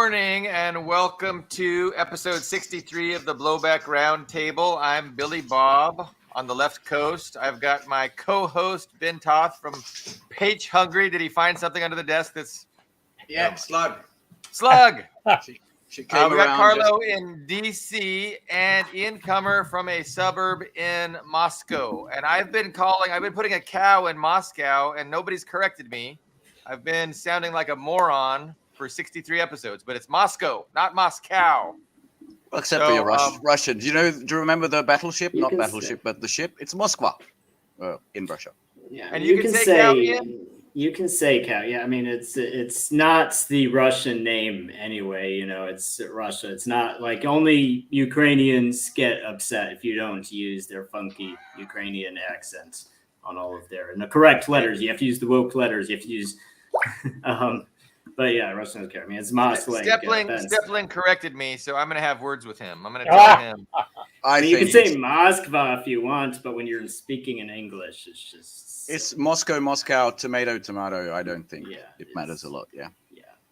morning and welcome to episode 63 of the Blowback Roundtable. I'm Billy Bob on the left coast. I've got my co-host Ben Toth from Page Hungry. Did he find something under the desk that's... Slug. She We came got around Carlo in DC and Ian Kummer from a suburb in Moscow. And I've been putting a cow in Moscow and nobody's corrected me. I've been sounding like a moron for 63 episodes, but it's Moscow, not Moscow. Well, except for your Russian. Do you remember the battleship? Not battleship, but the ship. It's Moskva in Russia. Yeah, and you can say cow, Ian? You can say cow. Yeah, I mean it's not the Russian name anyway. You know, it's Russia. It's not like only Ukrainians get upset if you don't use their funky Ukrainian accents on all of their and the correct letters. You have to use the woke letters. You have to use. But yeah, Russian doesn't care. I mean, it's Moskva. Stepling corrected me, so I'm going to have words with him. I'm going to tell him. You can say Moskva if you want, but when you're speaking in English, it's just... It's Moscow, tomato. I don't think it matters a lot, yeah.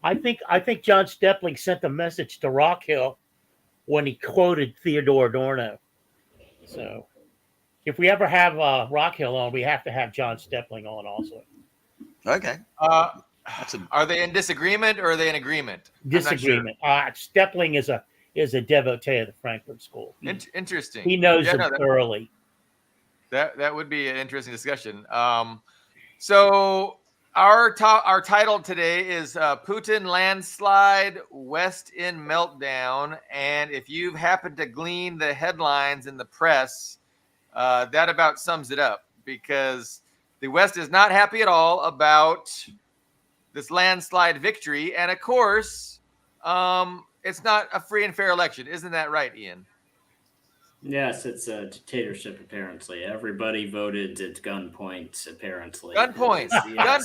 I think John Stepling sent a message to Rockhill when he quoted Theodore Adorno. So if we ever have Rockhill on, we have to have John Stepling on also. Okay. Are they in disagreement or are they in agreement? Disagreement. Stepling is a devotee of the Frankfurt School. Interesting. He knows them thoroughly. That would be an interesting discussion. So our title today is Putin Landslide, West in Meltdown. And if you've happened to glean the headlines in the press, that about sums it up, because the West is not happy at all about this landslide victory. And of course, it's not a free and fair election. Isn't that right, Ian? Yes, it's a dictatorship, apparently. Everybody voted at gunpoint, apparently. Gunpoint. Yes.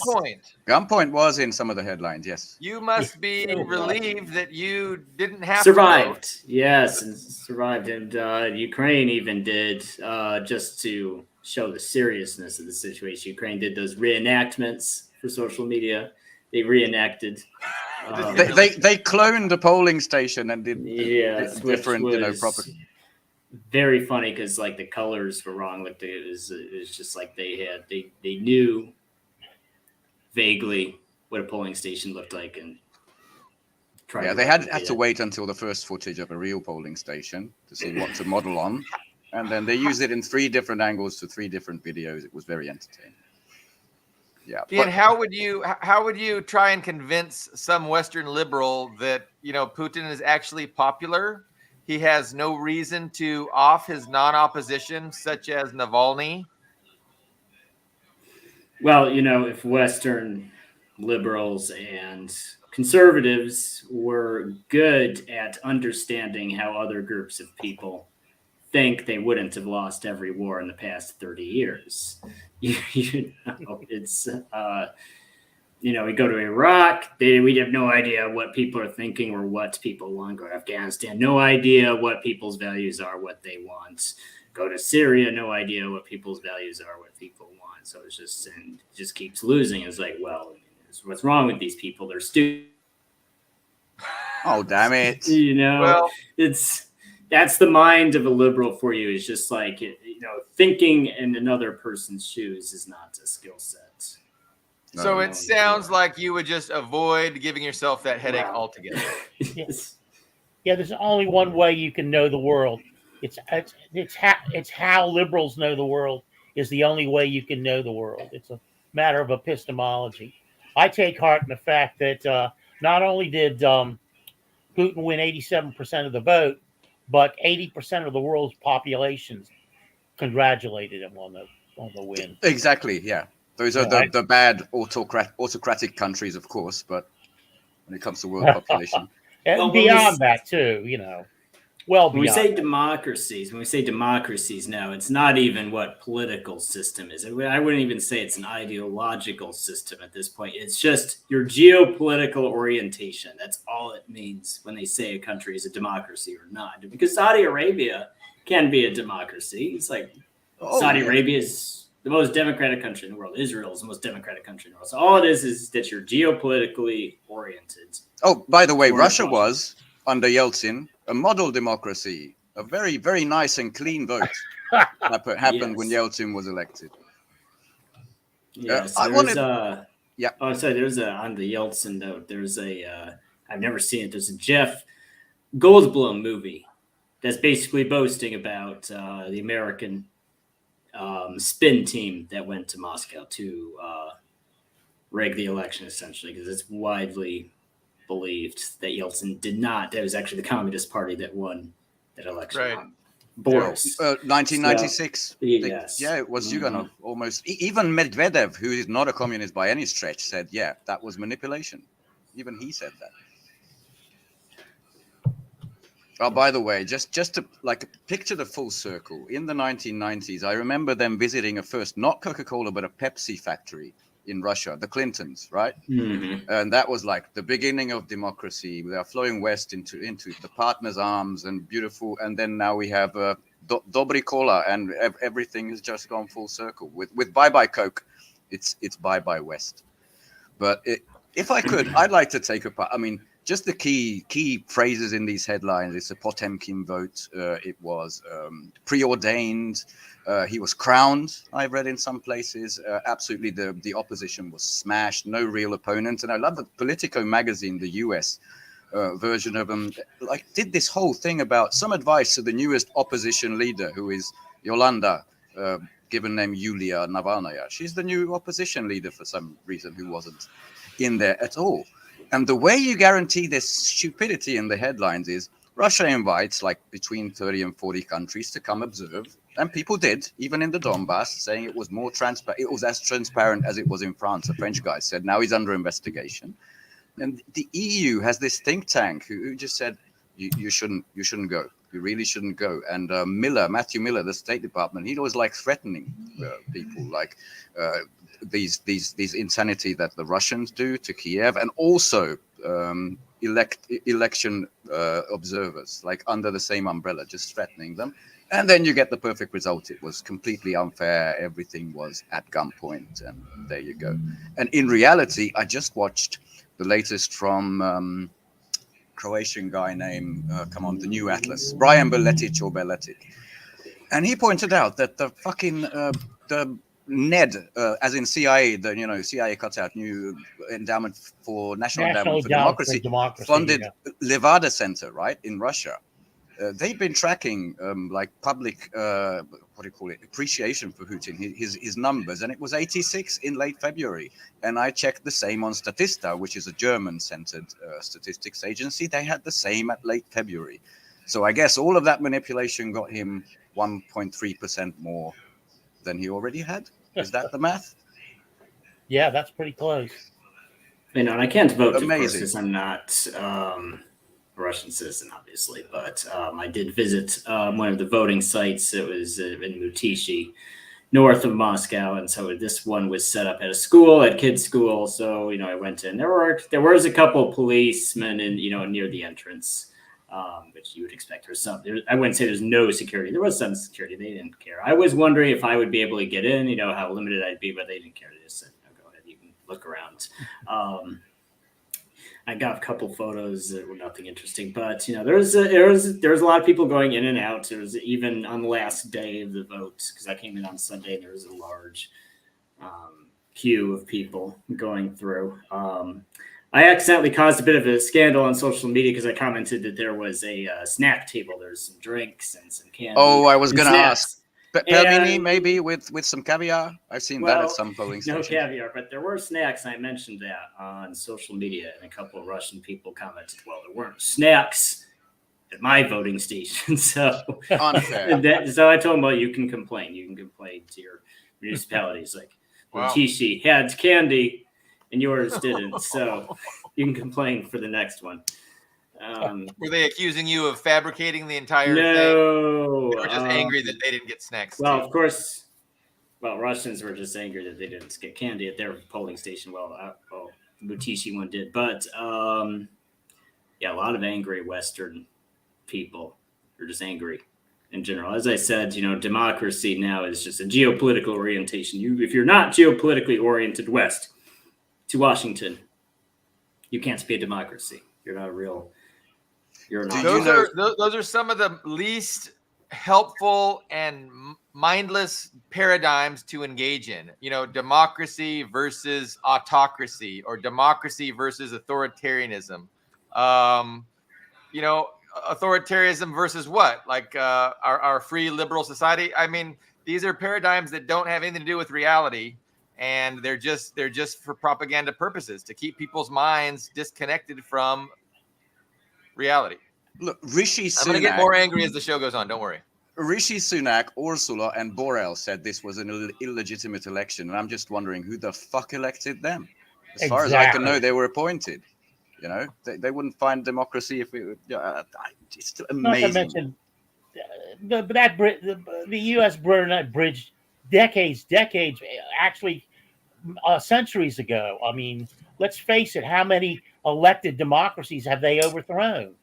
Gunpoint was in some of the headlines, yes. You must be relieved that you didn't have survived. to vote. Yes, and survived. And Ukraine even did, just to show the seriousness of the situation. Ukraine did those reenactments for social media. They reenacted. They cloned a polling station and did different, proper. Very funny because like the colors were wrong. Like it was just like they knew vaguely what a polling station looked like and they had to wait until the first footage of a real polling station to see what to model on, and then they used it in 3 different angles to 3 different videos. It was very entertaining. Yeah. Ian, how would you try and convince some Western liberal that, Putin is actually popular? He has no reason to off his non-opposition, such as Navalny. Well, if Western liberals and conservatives were good at understanding how other groups of people think, they wouldn't have lost every war in the past 30 years. It's we go to Iraq, we have no idea what people are thinking or what people want. Go to Afghanistan, no idea what people's values are, what they want. Go to Syria, no idea what people's values are, what people want. So it just keeps losing. It's like, well, what's wrong with these people? They're stupid. Oh, damn it. That's the mind of a liberal for you. It's just like, thinking in another person's shoes is not a skill set. So it sounds like you would just avoid giving yourself that headache altogether. Yes. Yeah, there's only one way you can know the world. It's how liberals know the world is the only way you can know the world. It's a matter of epistemology. I take heart in the fact that not only did Putin win 87% of the vote, but 80% of the world's population congratulated him on the win. Exactly, yeah. Those are the bad autocratic countries, of course, but when it comes to world population. And beyond that, too, Well, when we say democracies now, it's not even what political system is. I wouldn't even say it's an ideological system at this point. It's just your geopolitical orientation. That's all it means when they say a country is a democracy or not. Because Saudi Arabia can be a democracy. It's like Saudi Arabia is the most democratic country in the world. Israel is the most democratic country in the world. So all it is that you're geopolitically oriented. Oh, by the way, Or Russia Russia. was, under Yeltsin, a model democracy, a very, very nice and clean vote happened when Yes. Yeltsin was elected. Yes, I there's wanted, yeah. Oh, sorry. There's on the Yeltsin note. There's I've never seen it. There's a Jeff Goldblum movie that's basically boasting about the American spin team that went to Moscow to rig the election, essentially, because it's widely believed that Yeltsin did not. That was actually the Communist Party that won that election. Right. Boris. 1996. So, yes. Yeah, it was Zyuganov. Almost. Even Medvedev, who is not a communist by any stretch, said, yeah, that was manipulation. Even he said that. Oh, by the way, just to picture the full circle. In the 1990s, I remember them visiting not Coca-Cola, but a Pepsi factory in Russia, the Clintons, right? Mm-hmm. And that was like the beginning of democracy. They are flowing west into the partners' arms and beautiful. And then now we have Dobry Cola, and everything has just gone full circle. With Bye Bye Coke, it's Bye Bye West. But if I could, I'd like to take apart. I mean, just the key phrases in these headlines. It's a Potemkin vote. It was preordained. He was crowned. I've read in some places. Absolutely, the opposition was smashed. No real opponent. And I love that Politico magazine, the US version of them, did this whole thing about some advice to the newest opposition leader, who is Yolanda, given name Yulia Navalnaya. She's the new opposition leader for some reason, who wasn't in there at all. And the way you guarantee this stupidity in the headlines is Russia invites between 30 and 40 countries to come observe. And people did, even in the Donbass, saying it was more transparent. It was as transparent as it was in France. A French guy said, now he's under investigation. And the EU has this think tank who just said, you shouldn't go. You really shouldn't go. And Matthew Miller, the State Department, he was threatening people, these insanity that the Russians do to Kiev, and also election observers, under the same umbrella, just threatening them. And then you get the perfect result. It was completely unfair. Everything was at gunpoint, and there you go. And in reality, I just watched the latest from Croatian guy named, the new Atlas, Brian Beletic. And he pointed out that the fucking, the NED, as in CIA, CIA cuts out new endowment for National Endowment for Democracy, funded Levada Center, right, in Russia. They've been tracking public, appreciation for Putin, his numbers, and it was 86 in late February. And I checked the same on Statista, which is a German-centered statistics agency. They had the same at late February. So I guess all of that manipulation got him 1.3% more than he already had. Is that the math? Yeah, that's pretty close. And I can't vote, of course, because I'm not a Russian citizen, obviously. But I did visit one of the voting sites. It was in Mutishi, north of Moscow, and so this one was set up at a school, at kids' school. So I went in. There was a couple of policemen in near the entrance. Which you would expect. I wouldn't say there's no security. There was some security. They didn't care. I was wondering if I would be able to get in, how limited I'd be, but they didn't care. They just said, go ahead, you can look around. I got a couple photos that were nothing interesting, but there was a lot of people going in and out. There was even on the last day of the vote, because I came in on Sunday, and there was a large queue of people going through. I accidentally caused a bit of a scandal on social media because I commented that there was a snack table. There's some drinks and some candy. Oh, I was going to ask. Pelmeni, maybe with some caviar. I've seen that at some polling stations. No caviar, but there were snacks. I mentioned that on social media, and a couple of Russian people commented, well, there weren't snacks at my voting station. So unfair. So I told them, well, you can complain. You can complain to your municipalities. Tishi had candy and yours didn't, so you can complain for the next one. Were they accusing you of fabricating the entire thing? No. They were just angry that they didn't get snacks. Well, of course, Russians were just angry that they didn't get candy at their polling station. The Mutishi one did. But, a lot of angry Western people are just angry. in general. As I said, democracy now is just a geopolitical orientation. If you're not geopolitically oriented west to Washington, you can't be a democracy. You're not a real. You're not. Those are some of the least helpful and mindless paradigms to engage in. Democracy versus autocracy, or democracy versus authoritarianism. Authoritarianism versus what? Like our free liberal society. I mean, these are paradigms that don't have anything to do with reality, and they're just for propaganda purposes, to keep people's minds disconnected from reality. Look, Rishi Sunak. I'm going to get more angry as the show goes on. Don't worry. Rishi Sunak, Ursula, and Borrell said this was an illegitimate election, and I'm just wondering who the fuck elected them. As far as I can know, they were appointed. They wouldn't find democracy if it. It's amazing. Not to mention the U.S. bridged decades, actually centuries ago. I mean, let's face it. How many elected democracies have they overthrown?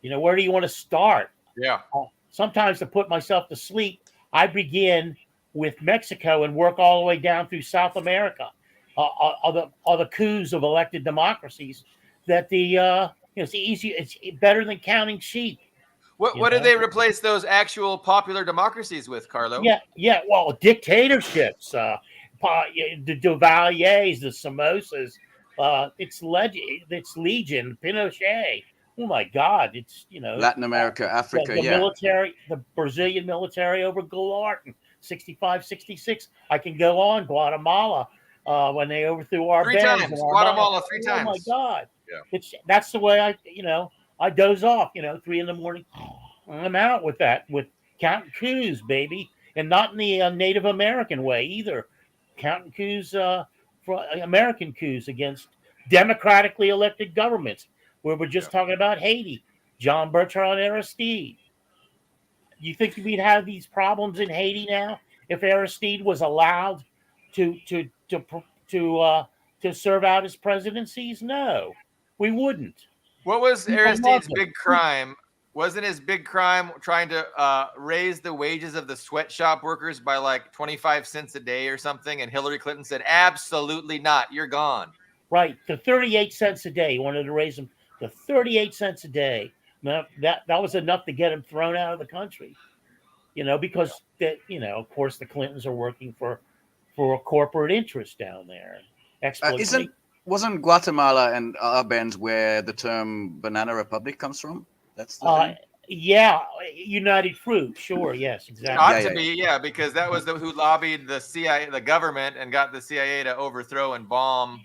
Where do you want to start? Yeah. Sometimes, to put myself to sleep, I begin with Mexico and work all the way down through South America. Are the coups of elected democracies that it's easy. It's better than counting sheep. What did they replace those actual popular democracies with, Carlo? Yeah. Well, dictatorships, the Duvaliers, the Somosas. It's Legion, Pinochet. Oh my God! It's Latin America, Africa, the military, the Brazilian military over Goulart, 65, 66. I can go on. Guatemala, when they overthrew our three times. Guatemala 3 times. Oh my God! Yeah. That's the way I doze off. 3 a.m. I'm out with that, with counting coups, baby, and not in the Native American way either. Counting coups, for American coups against democratically elected governments. Where we're just talking about Haiti, John Bertrand Aristide. You think we'd have these problems in Haiti now if Aristide was allowed to serve out his presidencies? No, we wouldn't. What was Aristide's big crime? Wasn't his big crime trying to raise the wages of the sweatshop workers by like 25 cents a day or something? And Hillary Clinton said, absolutely not. You're gone. Right. To 38 cents a day. He wanted to raise them to 38 cents a day. Now, that was enough to get him thrown out of the country. Because of course, the Clintons are working for a corporate interest down there. Wasn't Guatemala and Arbenz where the term banana republic comes from? That's the thing? Yeah, United Fruit, sure, yes, exactly. Ought to be, because that was who lobbied the CIA, the government, and got the CIA to overthrow and bomb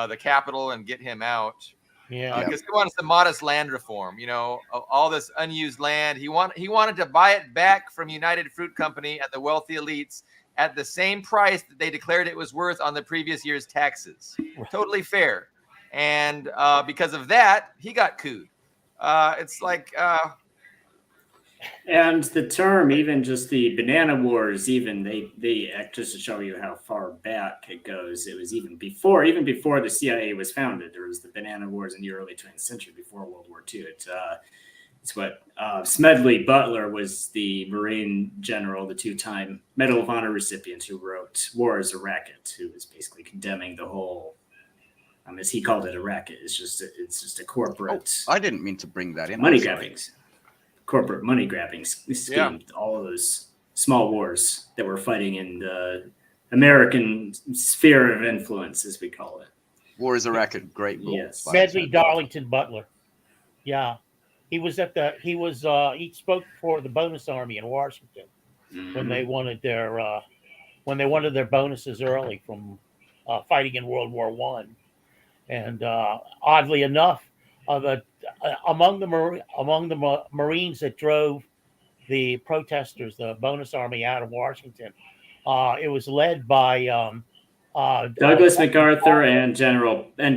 the capital and get him out. Yeah, because he wanted some modest land reform. All this unused land. He wanted to buy it back from United Fruit Company and the wealthy elites at the same price that they declared it was worth on the previous year's taxes. Totally fair. And because of that, he got cooed. It's like and the term, even just the banana wars, even they just to show you how far back it goes, it was even before the CIA was founded. There was the banana wars in the early 20th century, before World War II. It's what Smedley Butler was the Marine general, the 2-time Medal of Honor recipient, who wrote War is a Racket, who was basically condemning the whole, as he called it, a racket. It's just a corporate. I didn't mean to bring that in. Money grabbings. Corporate money grabbing scheme, all of those small wars that we're fighting in the American sphere of influence, as we call it. War is a Racket, great book. Yes. Smedley Darlington Butler. Yeah. He spoke for the bonus army in Washington when they wanted their bonuses early from fighting in World War I. And oddly enough, among the Marines that drove the protesters, the bonus army out of Washington, it was led by Douglas MacArthur and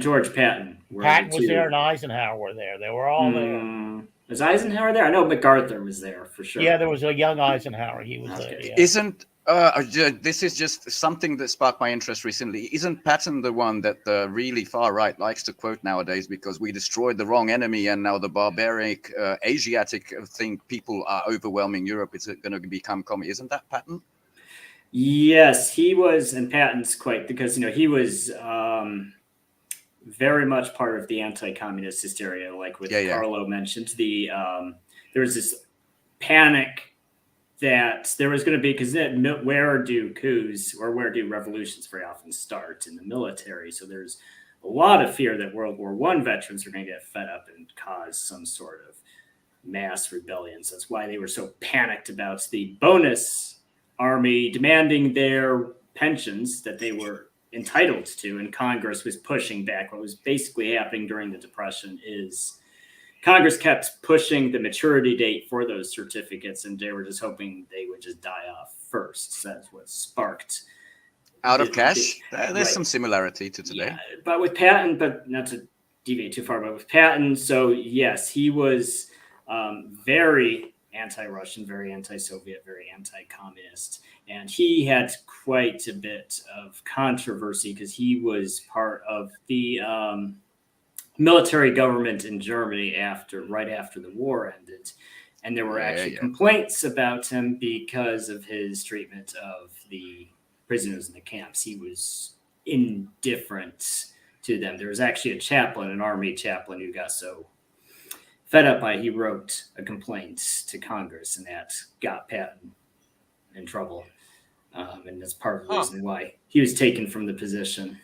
George Patton. Patton was there, and Eisenhower were there. They were all there. Was Eisenhower there? I know MacArthur was there for sure. Yeah, there was a young Eisenhower. He was there. Yeah. This is just something that sparked my interest recently. Isn't Patton the one that the really far right likes to quote nowadays? Because we destroyed the wrong enemy, and now the barbaric Asiatic people are overwhelming Europe. It's going to become commie. Isn't that Patton? Yes, he was, and Patton's quite, because he was very much part of the anti-communist hysteria, like with Carlo mentioned. There was this panic that there was going to be, because where do coups or where do revolutions very often start? In the military. So there's a lot of fear that World War I veterans are going to get fed up and cause some sort of mass rebellion. So that's why they were so panicked about the bonus army demanding their pensions that they were entitled to, and Congress was pushing back. What was basically happening during the Depression is Congress kept pushing the maturity date for those certificates, and they were just hoping they would just die off first. So that's what sparked out of cash. There's some similarity to today. Yeah, but with Patton, but not to deviate too far, but with Patton, so yes, he was very anti-Russian, very anti-Soviet, very anti-communist. And he had quite a bit of controversy because he was part of the military government in Germany right after the war ended. And there were actually complaints about him because of his treatment of the prisoners in the camps. He was indifferent to them. There was actually a chaplain, an army chaplain, who got so fed up by it, he wrote a complaint to Congress, and that got Patton in trouble. And that's part of the reason why he was taken from the position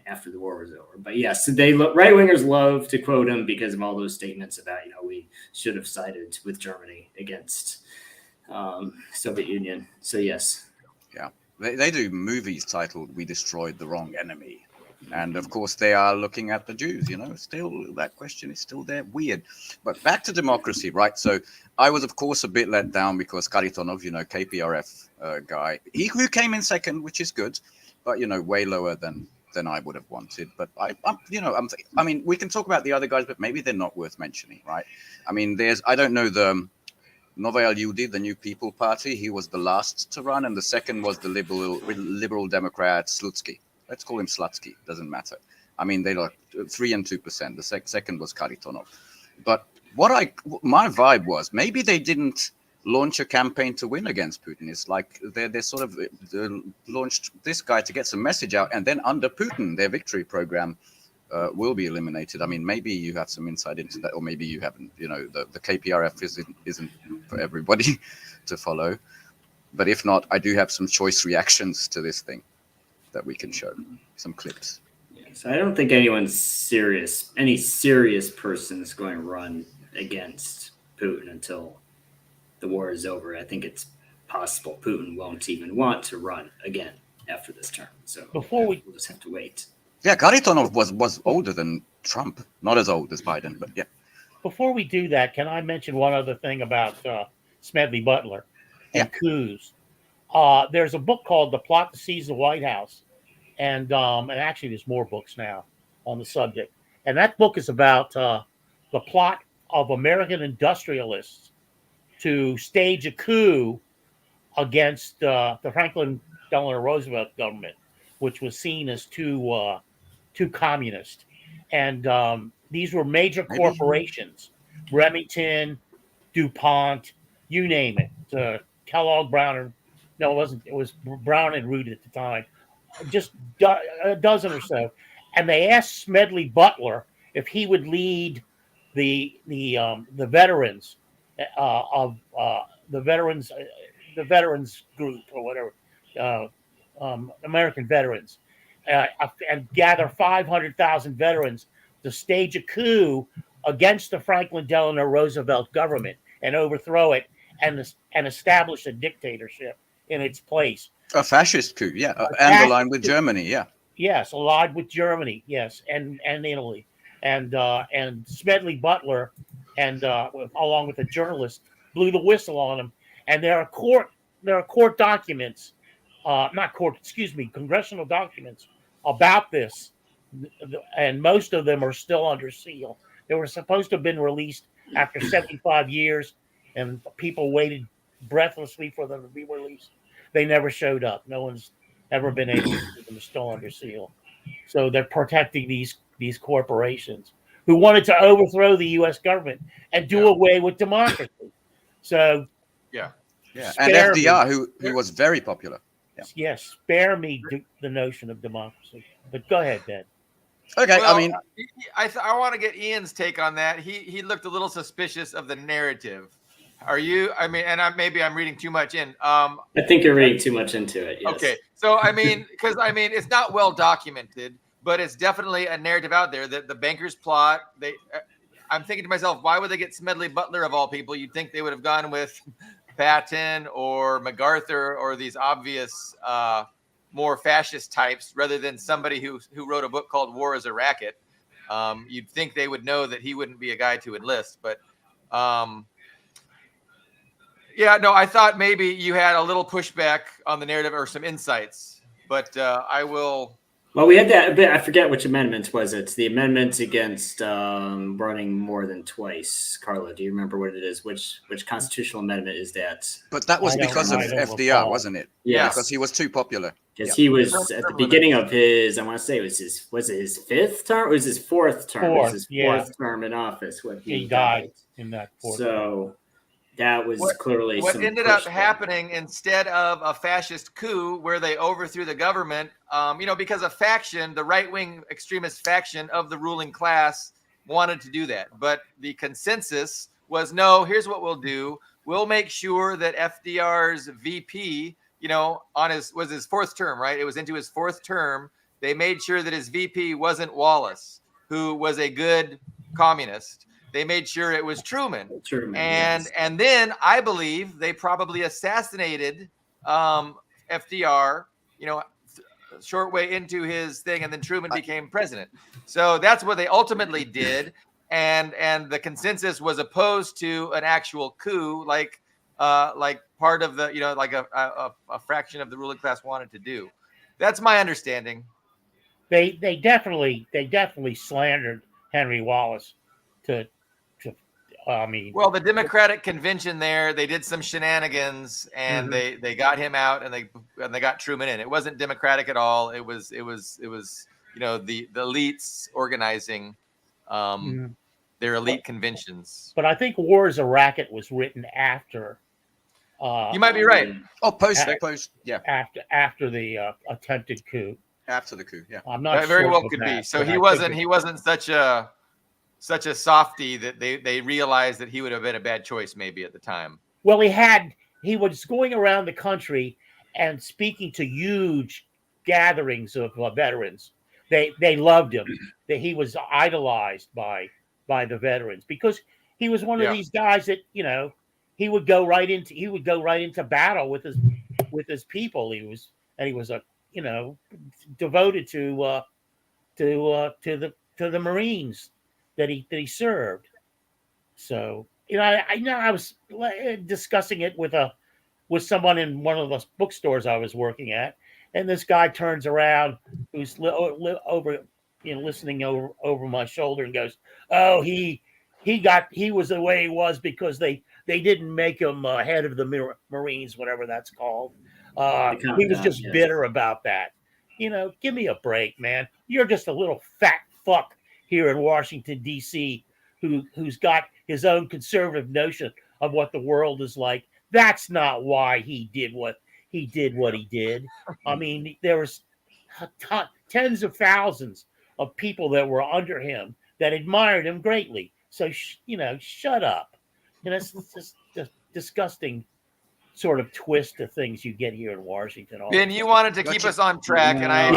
after the war was over. But yes, right-wingers love to quote him because of all those statements about, we should have sided with Germany against Soviet Union. So yes. Yeah, they do movies titled "We Destroyed the Wrong Enemy." And of course, they are looking at the Jews, still that question is still there. Weird. But back to democracy, right? So I was, of course, a bit let down because Kharitonov, KPRF guy, who came in second, which is good, but, way lower than I would have wanted. But I mean, we can talk about the other guys, but maybe they're not worth mentioning, right? I mean, I don't know, the Novaya Ljudi, the New People Party, he was the last to run, and the second was the liberal Democrat Slutsky. Let's call him Slutsky. Doesn't matter. I mean, they like 3% and 2%. The second was Kharitonov. But my vibe was maybe they didn't launch a campaign to win against Putin. It's like they sort of launched this guy to get some message out, and then under Putin, their victory program will be eliminated. I mean, maybe you have some insight into that, or maybe you haven't. The KPRF isn't for everybody to follow. But if not, I do have some choice reactions to this thing that we can show, some clips. So I don't think any serious person is going to run against Putin until the war is over. I think it's possible Putin won't even want to run again after this term. So we'll just have to wait. Yeah, Kharitonov was older than Trump, not as old as Biden, but yeah. Before we do that, can I mention one other thing about Smedley Butler and coups? There's a book called The Plot to Seize the White House. And actually there's more books now on the subject. And that book is about the plot of American industrialists to stage a coup against the Franklin Delano Roosevelt government, which was seen as too communist. And these were major corporations, Remington, DuPont, you name it, Kellogg, Brown, no, it wasn't. It was Brown and Root at the time. Just a dozen or so, and they asked Smedley Butler if he would lead the veterans of the veterans group or whatever, American veterans, and gather 500,000 veterans to stage a coup against the Franklin Delano Roosevelt government and overthrow it and establish a dictatorship in its place. A fascist coup, yeah, and aligned with Germany, yeah. Yes, aligned with Germany, yes, and Italy, and Smedley Butler, and along with a journalist, blew the whistle on him. And there are court documents, congressional documents about this, and most of them are still under seal. They were supposed to have been released after 75 years, and people waited breathlessly for them to be released. They never showed up. No one's ever been able to keep them still under seal. So they're protecting these corporations who wanted to overthrow the U.S. government and do away with democracy. So Yeah. And FDR, who was very popular. Yes, spare me the notion of democracy. But go ahead, Ben. Okay, Well, I mean, I want to get Ian's take on that. He looked a little suspicious of the narrative. Are you? I mean, and maybe I'm reading too much in. I think you're reading too much into it. Yes. Okay, so I mean, because I mean, it's not well documented, but it's definitely a narrative out there that the bankers plot. I'm thinking to myself, why would they get Smedley Butler of all people? You'd think they would have gone with Patton or MacArthur or these obvious more fascist types rather than somebody who wrote a book called War is a Racket. You'd think they would know that he wouldn't be a guy to enlist, but yeah, no, I thought maybe you had a little pushback on the narrative or some insights, but I will. Well, we had that. I forget which amendment was it. The amendment against running more than twice. Carla, do you remember what it is? Which constitutional amendment is that? But that was because of FDR, wasn't it? Yeah, because he was too popular. Because he was at the beginning of his. I want to say was it his fifth term? Or was his fourth term? It was his fourth term in office when he died in that fourth. So. That was clearly what ended up happening instead of a fascist coup where they overthrew the government, because a faction, the right-wing extremist faction of the ruling class wanted to do that. But the consensus was, no, here's what we'll do. We'll make sure that FDR's VP, was his fourth term, right? It was into his fourth term. They made sure that his VP wasn't Wallace, who was a good communist. They made sure it was Truman. And then I believe they probably assassinated FDR, short way into his thing, and then Truman became president. So that's what they ultimately did. And the consensus was opposed to an actual coup, like part of the, like a fraction of the ruling class wanted to do. That's my understanding. They definitely slandered Henry Wallace well, the Democratic convention there, they did some shenanigans and they got him out and they got Truman in. It wasn't democratic at all. It was the elites organizing their elite conventions. But I think War is a Racket was written after. You might be right. Post, yeah. After the attempted coup. After the coup, yeah. I'm not that very well could be. So he wasn't such a softie that they realized that he would have been a bad choice maybe at the time. Well, he was going around the country and speaking to huge gatherings of veterans. They loved him. That he was idolized by the veterans because he was one of these guys that he would go right into battle with his people. He was a devoted to the Marines that he served. So I was discussing it with someone in one of the bookstores I was working at, and this guy turns around who's listening over my shoulder and goes, "Oh, he was the way he was because they didn't make him head of the Marines, whatever that's called. He was just bitter about that. Give me a break, man. You're just a little fat fuck here in Washington, D.C., who's got his own conservative notion of what the world is like. That's not why he did what he did. I mean, there was tens of thousands of people that were under him that admired him greatly. So, shut up. It's just disgusting sort of twist of things you get here in Washington. Ben, you wanted to keep us on track, and I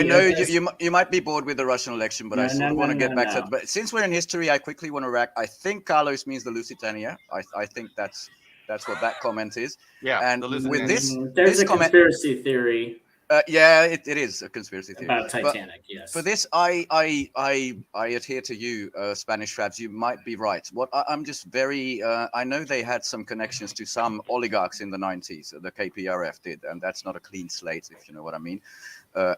know you might be bored with the Russian election, but I sort of want to get back to it. But since we're in history, I quickly want to I think Carlos means the Lusitania. I think that's what that comment is. Yeah, and with there's a conspiracy theory. It is a conspiracy theory about Titanic. Yes. For this, I adhere to you, Spanish Fabs. You might be right. I'm just very. I know they had some connections to some oligarchs in the 90s. The KPRF did, and that's not a clean slate, if you know what I mean.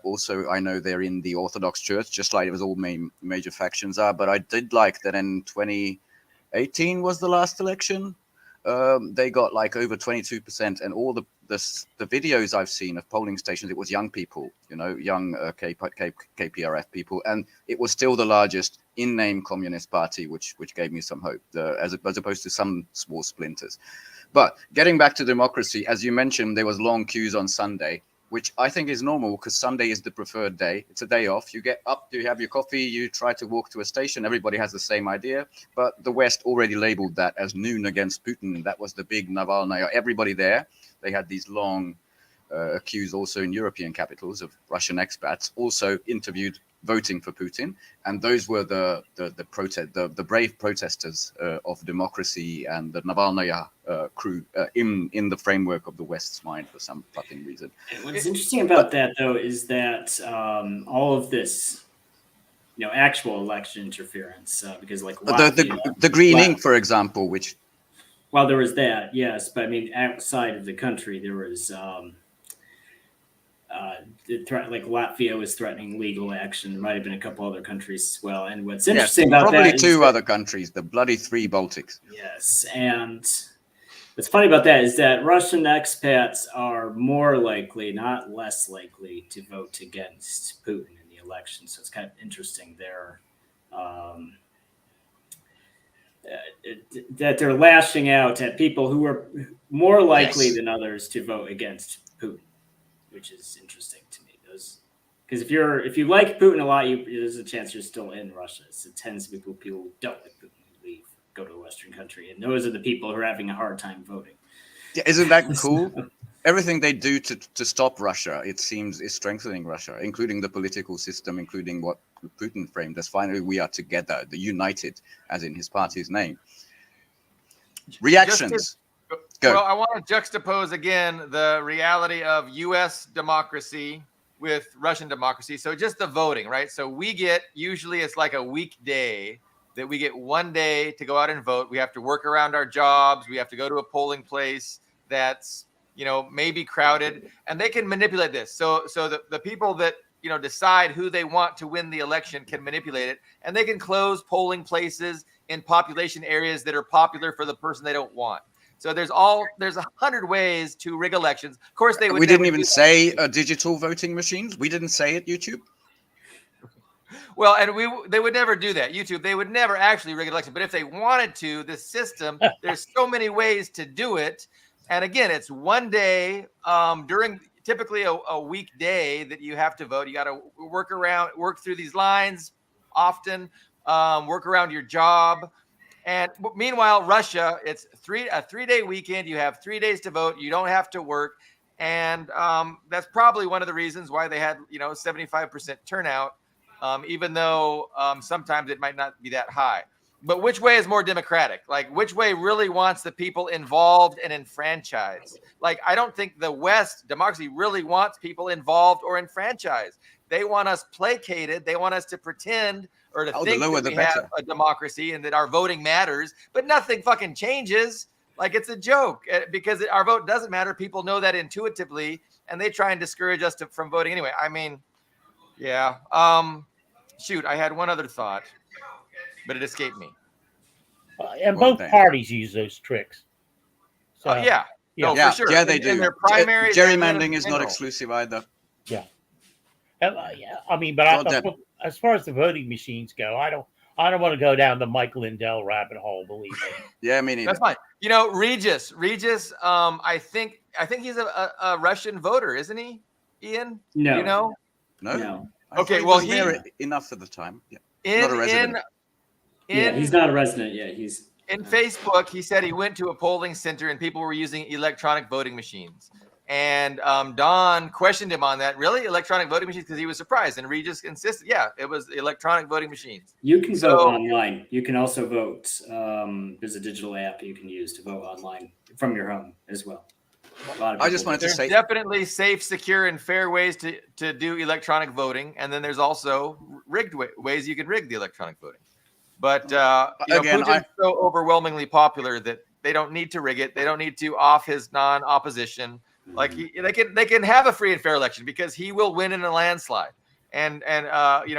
Also, I know they're in the Orthodox Church, just like it was all major factions are. But I did like that in 2018 was the last election. they got like over 22%, and all the videos I've seen of polling stations, it was young people, young KPRF people, and it was still the largest in-name communist party, which gave me some hope, as opposed to some small splinters. But getting back to democracy, as you mentioned, there was long queues on Sunday, which I think is normal because Sunday is the preferred day. It's a day off. You get up, you have your coffee, you try to walk to a station. Everybody has the same idea. But the West already labeled that as noon against Putin. That was the big Navalny. Everybody there. They had these long queues also in European capitals of Russian expats, also interviewed voting for Putin. And those were the brave protesters of democracy and the Navalny crew in the framework of the West's mind for some fucking reason. What's interesting about that, though, is that all of this, actual election interference, because like the green ink, for example, which. Well, there was that, yes, but I mean, outside of the country, there was. Like Latvia was threatening legal action. There might have been a couple other countries as well. And what's interesting about probably that two other countries, the bloody three Baltics. Yes, and what's funny about that is that Russian expats are more likely, not less likely, to vote against Putin in the election. So it's kind of interesting there that they're lashing out at people who are more likely than others to vote against Putin, which is interesting to me. Because if you like Putin a lot, there's a chance you're still in Russia. So it tends to be people who don't like Putin who leave, go to a Western country, and those are the people who are having a hard time voting. Yeah, isn't that cool? Everything they do to stop Russia, it seems, is strengthening Russia, including the political system, including what Putin framed as finally we are together, the united, as in his party's name. Reactions. Go. Well, I want to juxtapose again the reality of U.S. democracy with Russian democracy. So just the voting, right? So we get, usually it's like a weekday that we get one day to go out and vote. We have to work around our jobs. We have to go to a polling place that's, maybe crowded, and they can manipulate this. So the people that, decide who they want to win the election can manipulate it, and they can close polling places in population areas that are popular for the person they don't want. So there's 100 ways to rig elections. Of course, we didn't even say digital voting machines. We didn't say it, YouTube. Well, and they would never do that. YouTube, they would never actually rig an election. But if they wanted to, the system, there's so many ways to do it. And again, it's one day during typically a weekday that you have to vote. You got to work through these lines often, work around your job. And meanwhile, Russia, it's a 3-day weekend. You have 3 days to vote. You don't have to work. And that's probably one of the reasons why they had, 75% turnout, even though sometimes it might not be that high. But which way is more democratic? Like, which way really wants the people involved and enfranchised? Like, I don't think the West democracy really wants people involved or enfranchised. They want us placated. They want us to pretend or to think that we have a democracy and that our voting matters, but nothing fucking changes. Like, it's a joke because our vote doesn't matter. People know that intuitively, and they try and discourage us from voting anyway. I mean, yeah. Shoot, I had one other thought, but it escaped me. And both parties use those tricks. So, yeah. No, for sure. Yeah, they do. In their primaries, gerrymandering is not exclusive either. Yeah. I mean, but as far as the voting machines go, I don't want to go down the Mike Lindell rabbit hole. Believe me. Yeah, me neither. That's fine. Regis. I think he's a Russian voter, isn't he? Ian? No. No. Okay. Well, he's there enough for the time. Yeah. Not a resident. He's not a resident yet. He's in Facebook. He said he went to a polling center and people were using electronic voting machines. And Don questioned him on that. Really, electronic voting machines? Because he was surprised. And Regis insisted, yeah, it was electronic voting machines. You can vote online. You can also vote. There's a digital app you can use to vote online from your home as well. I just wanted to say, definitely safe, secure, and fair ways to do electronic voting. And then there's also rigged ways you can rig the electronic voting. But Putin's so overwhelmingly popular that they don't need to rig it. They don't need to off his non-opposition. Like they can have a free and fair election because he will win in a landslide. And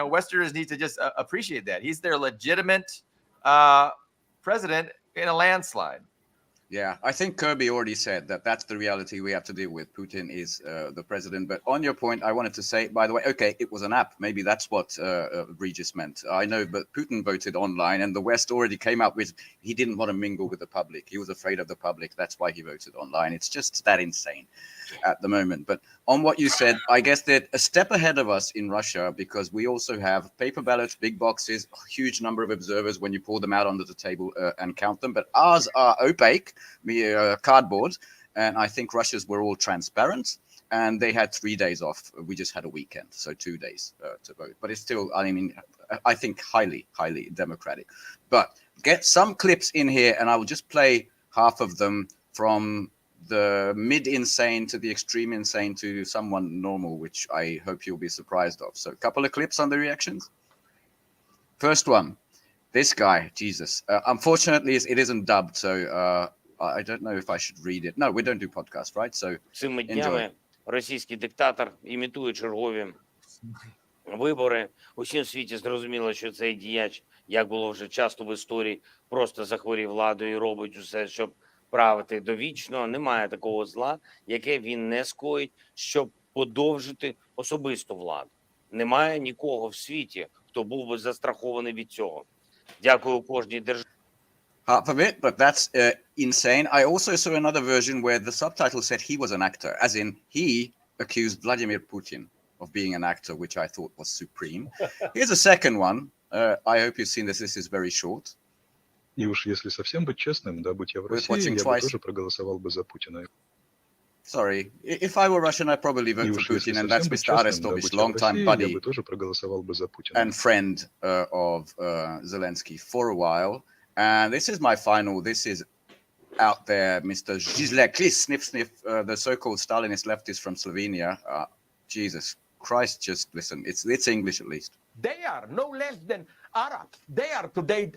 Westerners need to just appreciate that he's their legitimate president in a landslide. Yeah, I think Kirby already said that that's the reality we have to deal with. Putin is the president. But on your point, I wanted to say, by the way, okay, it was an app. Maybe that's what Regis meant. I know, but Putin voted online, and the West already came out with he didn't want to mingle with the public. He was afraid of the public. That's why he voted online. It's just that insane at the moment. But on what you said, I guess they're a step ahead of us in Russia because we also have paper ballots, big boxes, a huge number of observers when you pull them out onto the table and count them. But ours are opaque. Cardboard, and I think Russia's were all transparent, and they had 3 days off. We just had a weekend, so 2 days to vote. But it's still, I mean, I think highly democratic. But get some clips in here, and I will just play half of them from the mid-insane to the extreme insane to someone normal, which I hope you'll be surprised of. So a couple of clips on the reactions. First one, this guy, Jesus. Unfortunately, it isn't dubbed, so I don't know if I should read it. No, we don't do podcast, right? So Цими днями російський диктатор імітує чергові вибори. Усім в світі зрозуміло, що цей діяч, як було вже часто в історії, просто захворів владою і робить усе, щоб правити довічно. Немає такого зла, яке він не скоїть, щоб подовжити особисту владу. Немає нікого в світі, хто був би застрахований від цього. Дякую кожній державі. Half of it, but that's insane. I also saw another version where the subtitle said he was an actor, as in he accused Vladimir Putin of being an actor, which I thought was supreme. Here's a second one. I hope you've seen this. This is very short. И уж если совсем быть честным, да, будь я в России, я бы тоже проголосовал бы за Путина. Sorry, if I were Russian, I'd probably vote for Putin, and that's Mr. Arestovich, longtime buddy and friend of Zelensky for a while. And this is my final. This is out there, Mr. Zizlek, sniff, the so-called Stalinist leftist from Slovenia. Jesus Christ, just listen. It's English at least. They are no less than Arabs. They are today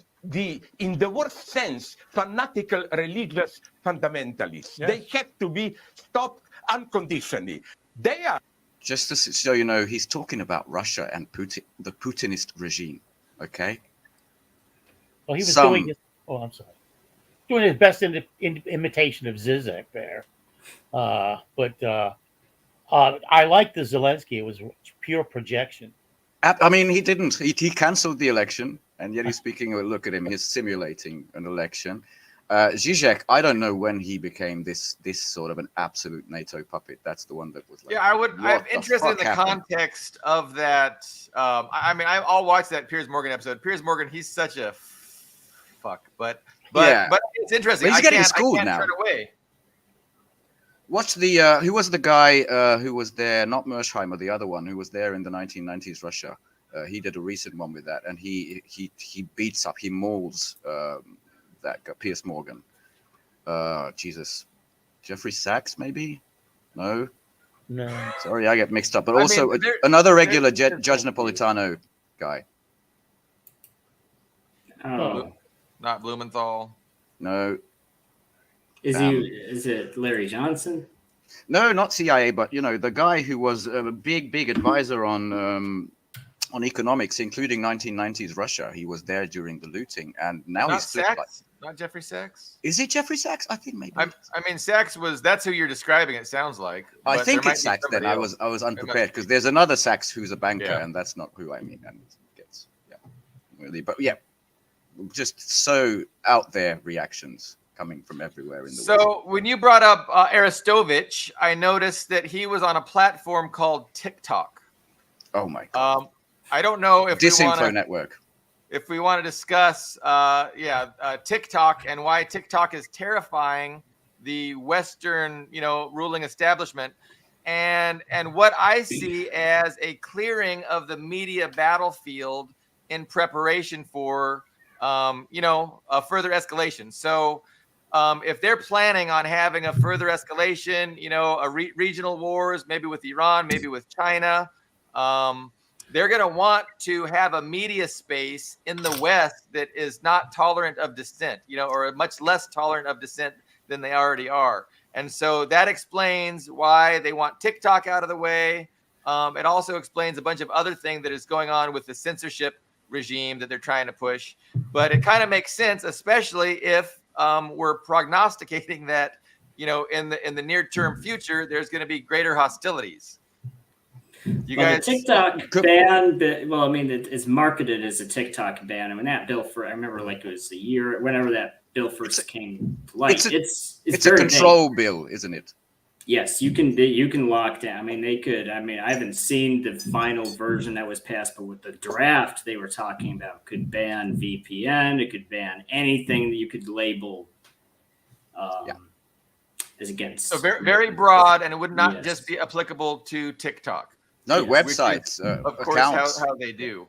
in the worst sense, fanatical religious fundamentalists. Yeah. They have to be stopped unconditionally. They are. Just so you know, he's talking about Russia and Putin, the Putinist regime. Okay. Well, he was doing his. Oh, I'm sorry. Doing his best imitation of Zizek there, but I like the Zelensky. It was pure projection. I mean, he didn't. He cancelled the election, and yet he's speaking. Look at him. He's simulating an election. Zizek, I don't know when he became this sort of an absolute NATO puppet. That's the one that was like. Yeah, I'm interested in the context of that. I mean, I'll watch that Piers Morgan episode. Piers Morgan, he's such a fuck, but it's interesting. But he's getting schooled now. Turn away. What's the who was the guy who was there? Not Mersheimer, the other one who was there in the 1990s Russia. He did a recent one with that, and he beats up, he mauls that guy, Piers Morgan. Jesus, Jeffrey Sachs, maybe? No. Sorry, I get mixed up. But also another regular Judge Napolitano guy. Oh. Not Blumenthal. No. Is it Larry Johnson? No, not CIA, but the guy who was a big advisor on economics, including 1990s Russia. He was there during the looting, and now he's Sachs. Not Jeffrey Sachs. Is it Jeffrey Sachs? I think maybe. I mean, Sachs that's who you're describing. It sounds like. I think it's Sachs. Then I was unprepared because there's another Sachs who's a banker, and that's not who I mean. And gets really, but just so out there reactions coming from everywhere in the world. So when you brought up Arestovich, I noticed that he was on a platform called TikTok. Oh my God. I don't know if Disinfo network. If we want to discuss TikTok and why TikTok is terrifying the Western, ruling establishment, and what I see as a clearing of the media battlefield in preparation for a further escalation. So if they're planning on having a further escalation, regional wars, maybe with Iran, maybe with China, they're going to want to have a media space in the West that is not tolerant of dissent, or much less tolerant of dissent than they already are. And so that explains why they want TikTok out of the way. It also explains a bunch of other things that is going on with the censorship regime that they're trying to push. But it kind of makes sense, especially if were prognosticating that, in the near term future, there's going to be greater hostilities. You guys, the TikTok ban. Well, I mean, it's marketed as a TikTok ban. I mean, that bill I remember like it was a year, whenever that bill first came to light. It's a control bill, isn't it? Yes, you can lock down. I mean, they could. I mean, I haven't seen the final version that was passed, but with the draft they were talking about could ban VPN. It could ban anything that you could label as against. So very, very broad, and it would not just be applicable to TikTok. No, websites, of course, accounts. how they do.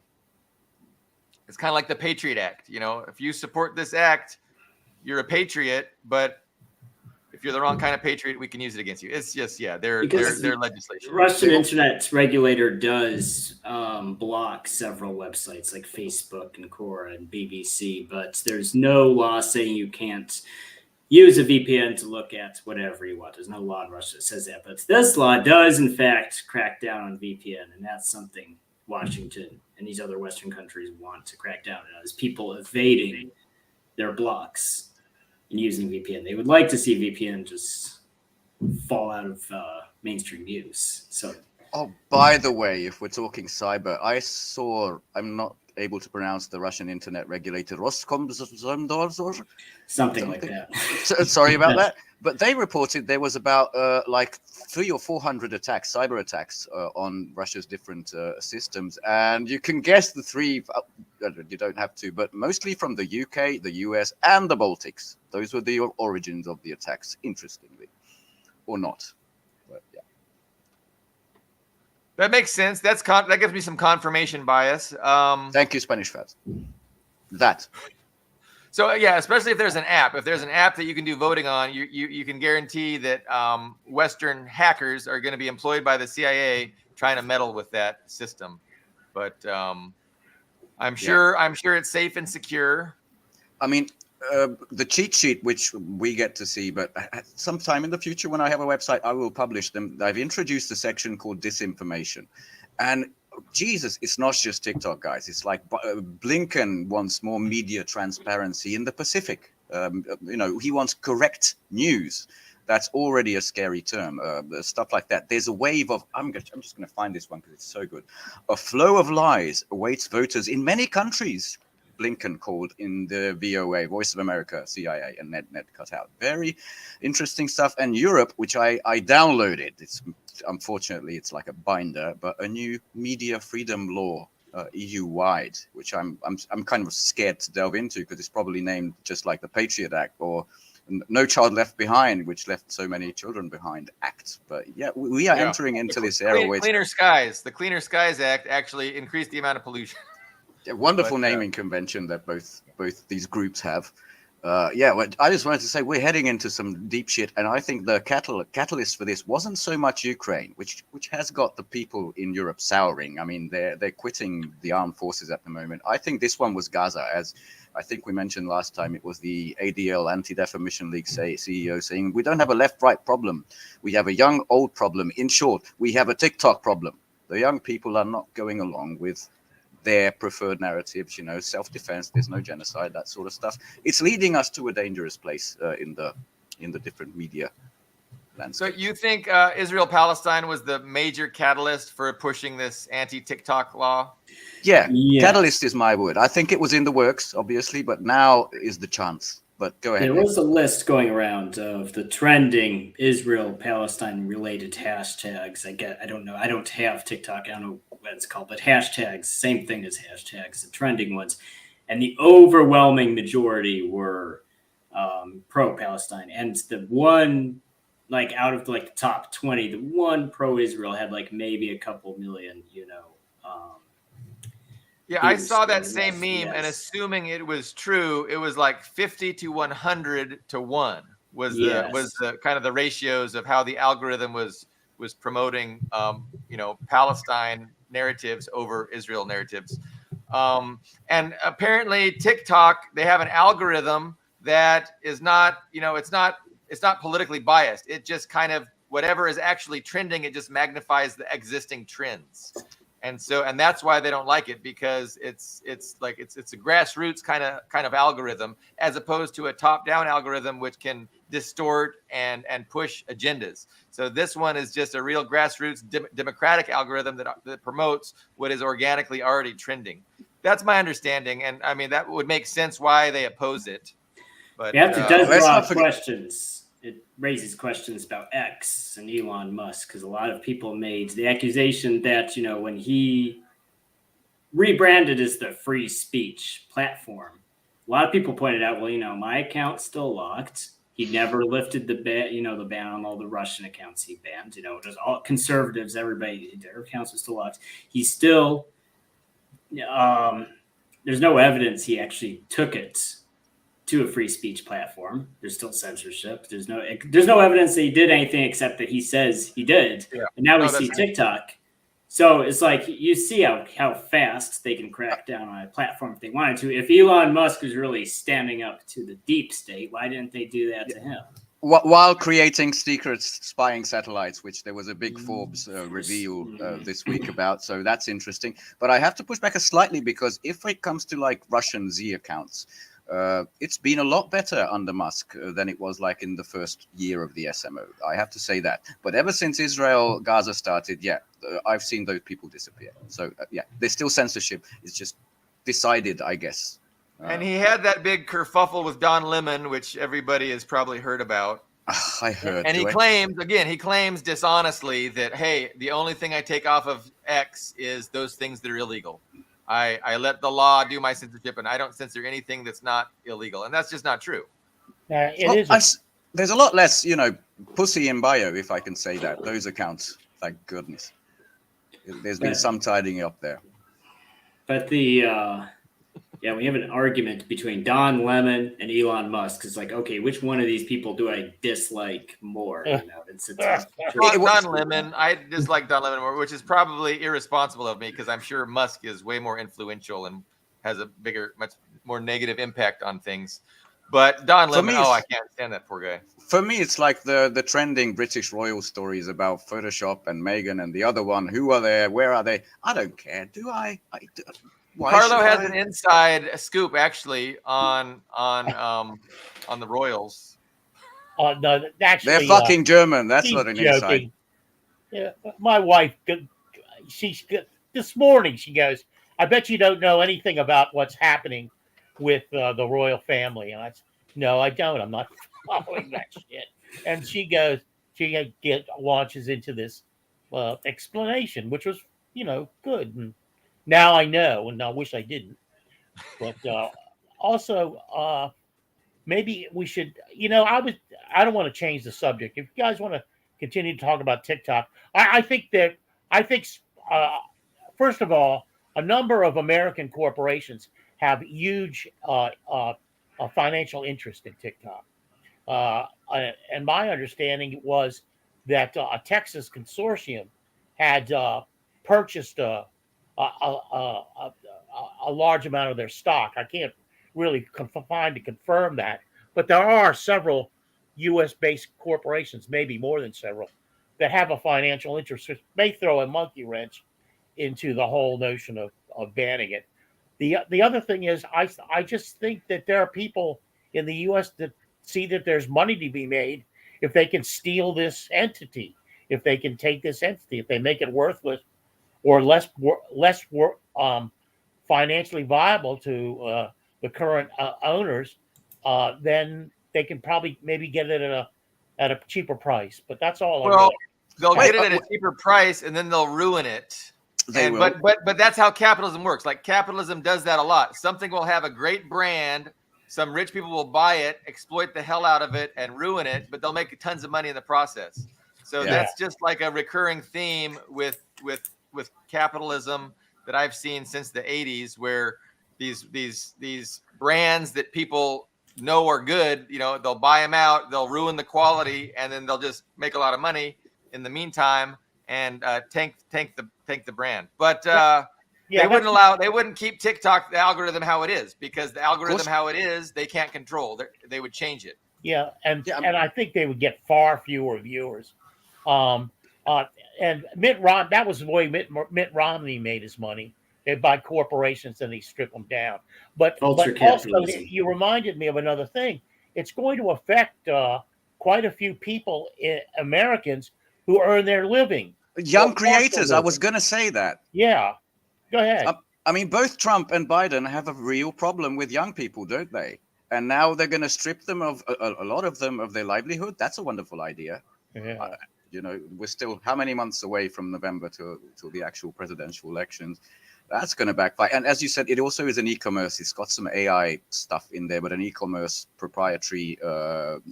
It's kind of like the Patriot Act. If you support this act, you're a patriot, but if you're the wrong kind of patriot, we can use it against you. It's just, their legislation. Russian internet regulator does block several websites like Facebook and Quora and BBC, but there's no law saying you can't use a VPN to look at whatever you want. There's no law in Russia that says that, but this law does in fact crack down on VPN, and that's something Washington and these other Western countries want to crack down on, is people evading their blocks and using VPN. They would like to see VPN just fall out of mainstream use. So, by the way, if we're talking cyber, I'm not able to pronounce the Russian internet regulator, Roskomnadzor, something like that. Sorry about that. But they reported there was about like 300 or 400 attacks, cyber attacks on Russia's different systems. And you can guess the three, you don't have to, but mostly from the UK, the US, and the Baltics. Those were the origins of the attacks, interestingly. Or not. But, yeah. That makes sense. That gives me some confirmation bias. Thank you, Spanish Fats. That. So especially if there's an app. If there's an app that you can do voting on, you can guarantee that Western hackers are going to be employed by the CIA trying to meddle with that system. But I'm sure it's safe and secure. I mean, the cheat sheet, which we get to see, but sometime in the future when I have a website, I will publish them. I've introduced a section called disinformation. And Jesus, it's not just TikTok, guys. It's like Blinken wants more media transparency in the Pacific. He wants correct news. That's already a scary term. Stuff like that. There's a wave of, I'm just going to find this one because it's so good. A flow of lies awaits voters in many countries. Blinken called in the VOA, Voice of America, CIA, and net cut out. Very interesting stuff. And Europe, which I downloaded. Unfortunately, it's like a binder, but a new media freedom law, EU-wide, which I'm kind of scared to delve into because it's probably named just like the Patriot Act or No Child Left Behind, which left so many children behind Act. But we are entering into this era where Cleaner Skies. The Cleaner Skies Act actually increased the amount of pollution. A wonderful naming convention that both these groups have. I just wanted to say we're heading into some deep shit, and I think the catalyst for this wasn't so much Ukraine, which has got the people in Europe souring. I mean, they're quitting the armed forces at the moment. I think this one was Gaza, as I think we mentioned last time. It was the ADL, Anti-Defamation League CEO saying, we don't have a left-right problem. We have a young-old problem. In short, we have a TikTok problem. The young people are not going along with their preferred narratives, self-defense, there's no genocide, that sort of stuff. It's leading us to a dangerous place in the different media landscape. So you think Israel-Palestine was the major catalyst for pushing this anti-TikTok law? Yeah, catalyst is my word. I think it was in the works, obviously, but now is the chance. But go ahead. There was a list going around of the trending Israel-Palestine related hashtags. I don't know. I don't have TikTok. I don't know what it's called, but hashtags, same thing as hashtags, the trending ones. And the overwhelming majority were pro-Palestine. And the one, like out of like the top 20, the one pro-Israel had like maybe a couple million, I saw that same meme, and assuming it was true, it was like 50 to 100 to 1 was the kind of the ratios of how the algorithm was promoting Palestine narratives over Israel narratives. And apparently TikTok, they have an algorithm that is not, it's not politically biased. It just kind of, whatever is actually trending, it just magnifies the existing trends. And that's why they don't like it, because it's a grassroots kind of algorithm, as opposed to a top-down algorithm which can distort and push agendas. So this one is just a real grassroots democratic algorithm that promotes what is organically already trending. That's my understanding, and I mean that would make sense why they oppose it. But it does draw questions. It raises questions about X and Elon Musk, because a lot of people made the accusation that, when he rebranded as the free speech platform, a lot of people pointed out, well, my account's still locked. He never lifted the ban, the ban on all the Russian accounts he banned. Just all conservatives, everybody, their accounts are still locked. He's still, there's no evidence he actually took it to a free speech platform. There's still censorship. There's no evidence that he did anything except that he says he did. Yeah. And now we see TikTok. So it's like, you see how fast they can crack down on a platform if they wanted to. If Elon Musk was really standing up to the deep state, why didn't they do that to him? While creating secret spying satellites, which there was a big Forbes reveal this week about. So that's interesting. But I have to push back slightly, because if it comes to like Russian Z accounts, it's been a lot better under Musk than it was like in the first year of the SMO. I have to say that. But ever since Israel-Gaza started, I've seen those people disappear. So, there's still censorship. It's just decided, I guess. And he had that big kerfuffle with Don Lemon, which everybody has probably heard about. I heard. And he claims dishonestly that, hey, the only thing I take off of X is those things that are illegal. I let the law do my censorship, and I don't censor anything that's not illegal. And that's just not true. There's a lot less, pussy in bio, if I can say that. Those accounts, thank goodness. There's been some tidying up there. But we have an argument between Don Lemon and Elon Musk. It's like, okay, which one of these people do I dislike more? It's Don Lemon. I dislike Don Lemon more, which is probably irresponsible of me, because I'm sure Musk is way more influential and has a much more negative impact on things. But Don Lemon, I can't stand that poor guy. For me, it's like the trending British royal stories about Photoshop and Meghan and the other one. Who are they? Where are they? I don't care. Do I? Carlo has an inside scoop actually on the Royals. No, actually, they're fucking German. That's not an joking. inside. Yeah, my wife, this morning she goes, "I bet you don't know anything about what's happening with the royal family." And no, I don't. I'm not following that shit. And she launches into this explanation, which was good. And now I know, and I wish I didn't. But also, maybe we should, I don't want to change the subject. If you guys want to continue to talk about TikTok, I think first of all, a number of American corporations have huge financial interest in TikTok. And my understanding was that a Texas consortium had purchased a large amount of their stock. I can't really find to confirm that, but there are several U.S.-based corporations, maybe more than several, that have a financial interest, which may throw a monkey wrench into the whole notion of banning it. The other thing is, I just think that there are people in the U.S. that see that there's money to be made if they can steal this entity, if they can take this entity, if they make it worthless or less financially viable to the current owners, then they can probably maybe get it at a cheaper price. But that's all. Well, they'll get it at a cheaper price, and then they'll ruin it. They will. But that's how capitalism works. Like, capitalism does that a lot. Something will have a great brand. Some rich people will buy it, exploit the hell out of it, and ruin it. But they'll make tons of money in the process. So that's just like a recurring theme with capitalism that I've seen since the 80s, where these brands that people know are good, they'll buy them out, they'll ruin the quality, and then they'll just make a lot of money in the meantime and tank the brand. But they wouldn't keep TikTok, the algorithm how it is, because the algorithm how it is, they can't control. They would change it. Yeah, and I think they would get far fewer viewers. And that was the way Mitt Romney made his money. They buy corporations and they strip them down. But also, you reminded me of another thing. It's going to affect quite a few people, Americans, who earn their living. Young creators. I was going to say that. Yeah. Go ahead. I mean, both Trump and Biden have a real problem with young people, don't they? And now they're going to strip them of a lot of them of their livelihood. That's a wonderful idea. Yeah. You know, we're still how many months away from November to the actual presidential elections? That's going to backfire. And as you said, it also is an e-commerce. It's got some AI stuff in there, but an e-commerce proprietary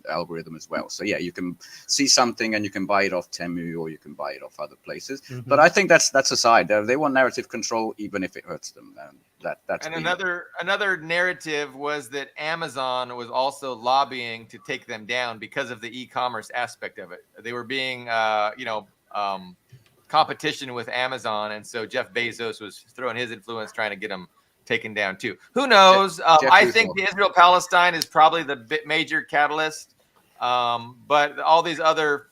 algorithm as well. So yeah, you can see something and you can buy it off Temu or you can buy it off other places. Mm-hmm. But I think that's aside. They want narrative control, even if it hurts them. And that's another narrative was that Amazon was also lobbying to take them down because of the e-commerce aspect of it. They were being, competition with Amazon, and so Jeff Bezos was throwing his influence trying to get them taken down too. Who knows? I think the Israel-Palestine is probably the major catalyst, but all these other,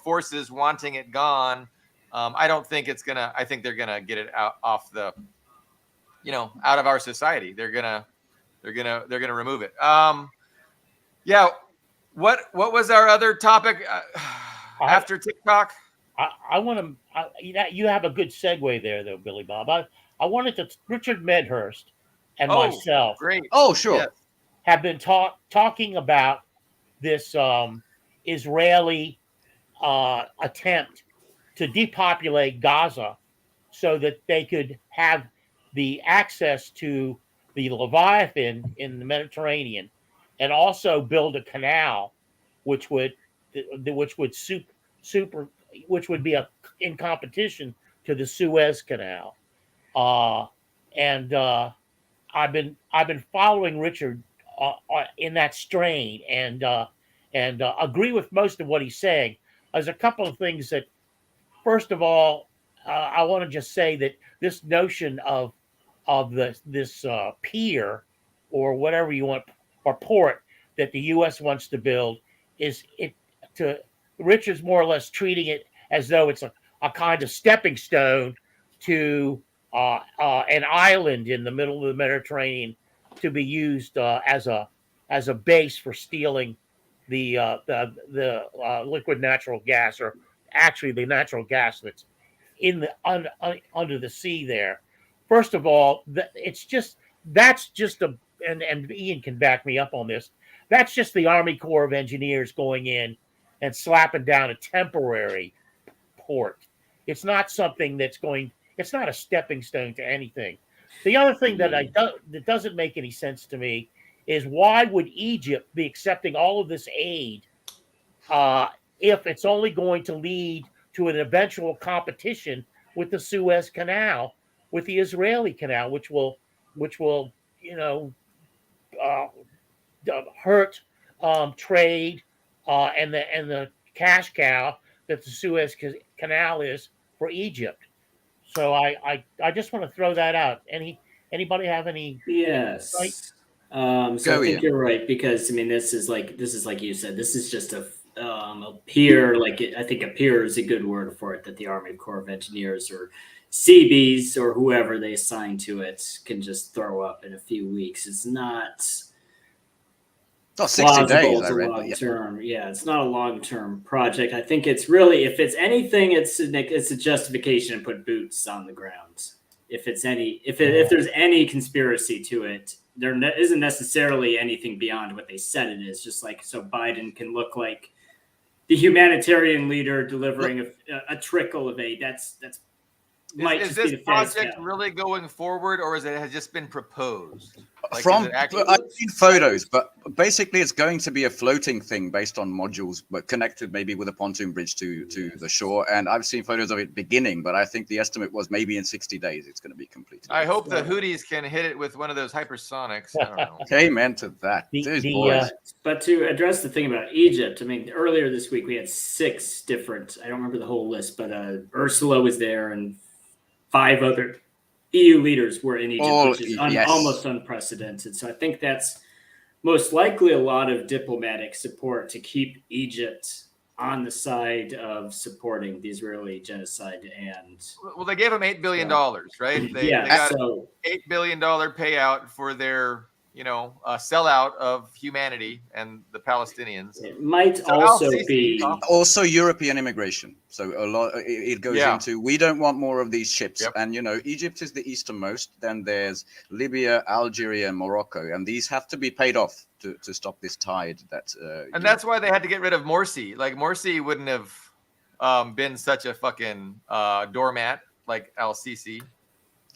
forces wanting it gone, I don't think it's gonna. I think they're gonna get it off the, out of our society. They're gonna remove it. Yeah. What was our other topic after TikTok? I want to. You have a good segue there, though, Billy Bob. I wanted to. Richard Medhurst and myself. Great. Oh, sure. Yes. Have been talking about this Israeli attempt to depopulate Gaza, so that they could have the access to the Leviathan in the Mediterranean, and also build a canal, which would be in competition to the Suez Canal, and I've been following Richard in that strain, and agree with most of what he's saying. There's a couple of things that, first of all, I want to just say that this notion of this pier or whatever you want, or port that the U.S. wants to build, Richard's more or less treating it as though it's a kind of stepping stone to an island in the middle of the Mediterranean to be used as a base for stealing the liquid natural gas, or actually the natural gas that's in the under the sea there. First of all, that's just and Ian can back me up on this. That's just the Army Corps of Engineers going in and slapping down a temporary port. It's not something it's not a stepping stone to anything. The other thing that doesn't make any sense to me is, why would Egypt be accepting all of this aid if it's only going to lead to an eventual competition with the Suez Canal, with the Israeli Canal, which will hurt trade and the cash cow that the Suez Canal is for Egypt. So I just want to throw that out. Anybody have any? Yes. Insight? So I think you're right, because this is like you said, this is just a pier. I think a pier is a good word for it, that the Army Corps of Engineers or Seabees or whoever they assign to it can just throw up in a few weeks. It's not. It's 60 days, I read. Long-term, yeah, it's not a long-term project. I think it's really, if it's anything, it's a justification to put boots on the ground. If there's any conspiracy to it, there isn't necessarily anything beyond what they said it is. Just so Biden can look like the humanitarian leader delivering a trickle of aid. Is this project really going forward, or has it just been proposed? I've seen photos, but basically it's going to be a floating thing based on modules, but connected maybe with a pontoon bridge to the shore. And I've seen photos of it beginning, but I think the estimate was maybe in 60 days it's going to be completed. I hope the Houthis can hit it with one of those hypersonics. I don't know. Amen to that. But to address the thing about Egypt, earlier this week we had 6 different, I don't remember the whole list, but Ursula was there and 5 other EU leaders were in Egypt, which is almost unprecedented. So I think that's most likely a lot of diplomatic support to keep Egypt on the side of supporting the Israeli genocide. And well, they gave them $8 billion, right? They got $8 billion payout for their, sellout of humanity and the Palestinians. It might also be also European immigration. So a lot it goes into, we don't want more of these ships. Yep. And Egypt is the easternmost. Then there's Libya, Algeria, and Morocco, and these have to be paid off to stop this tide. And that's why they had to get rid of Morsi. Like Morsi wouldn't have been such a fucking doormat like Al-Sisi.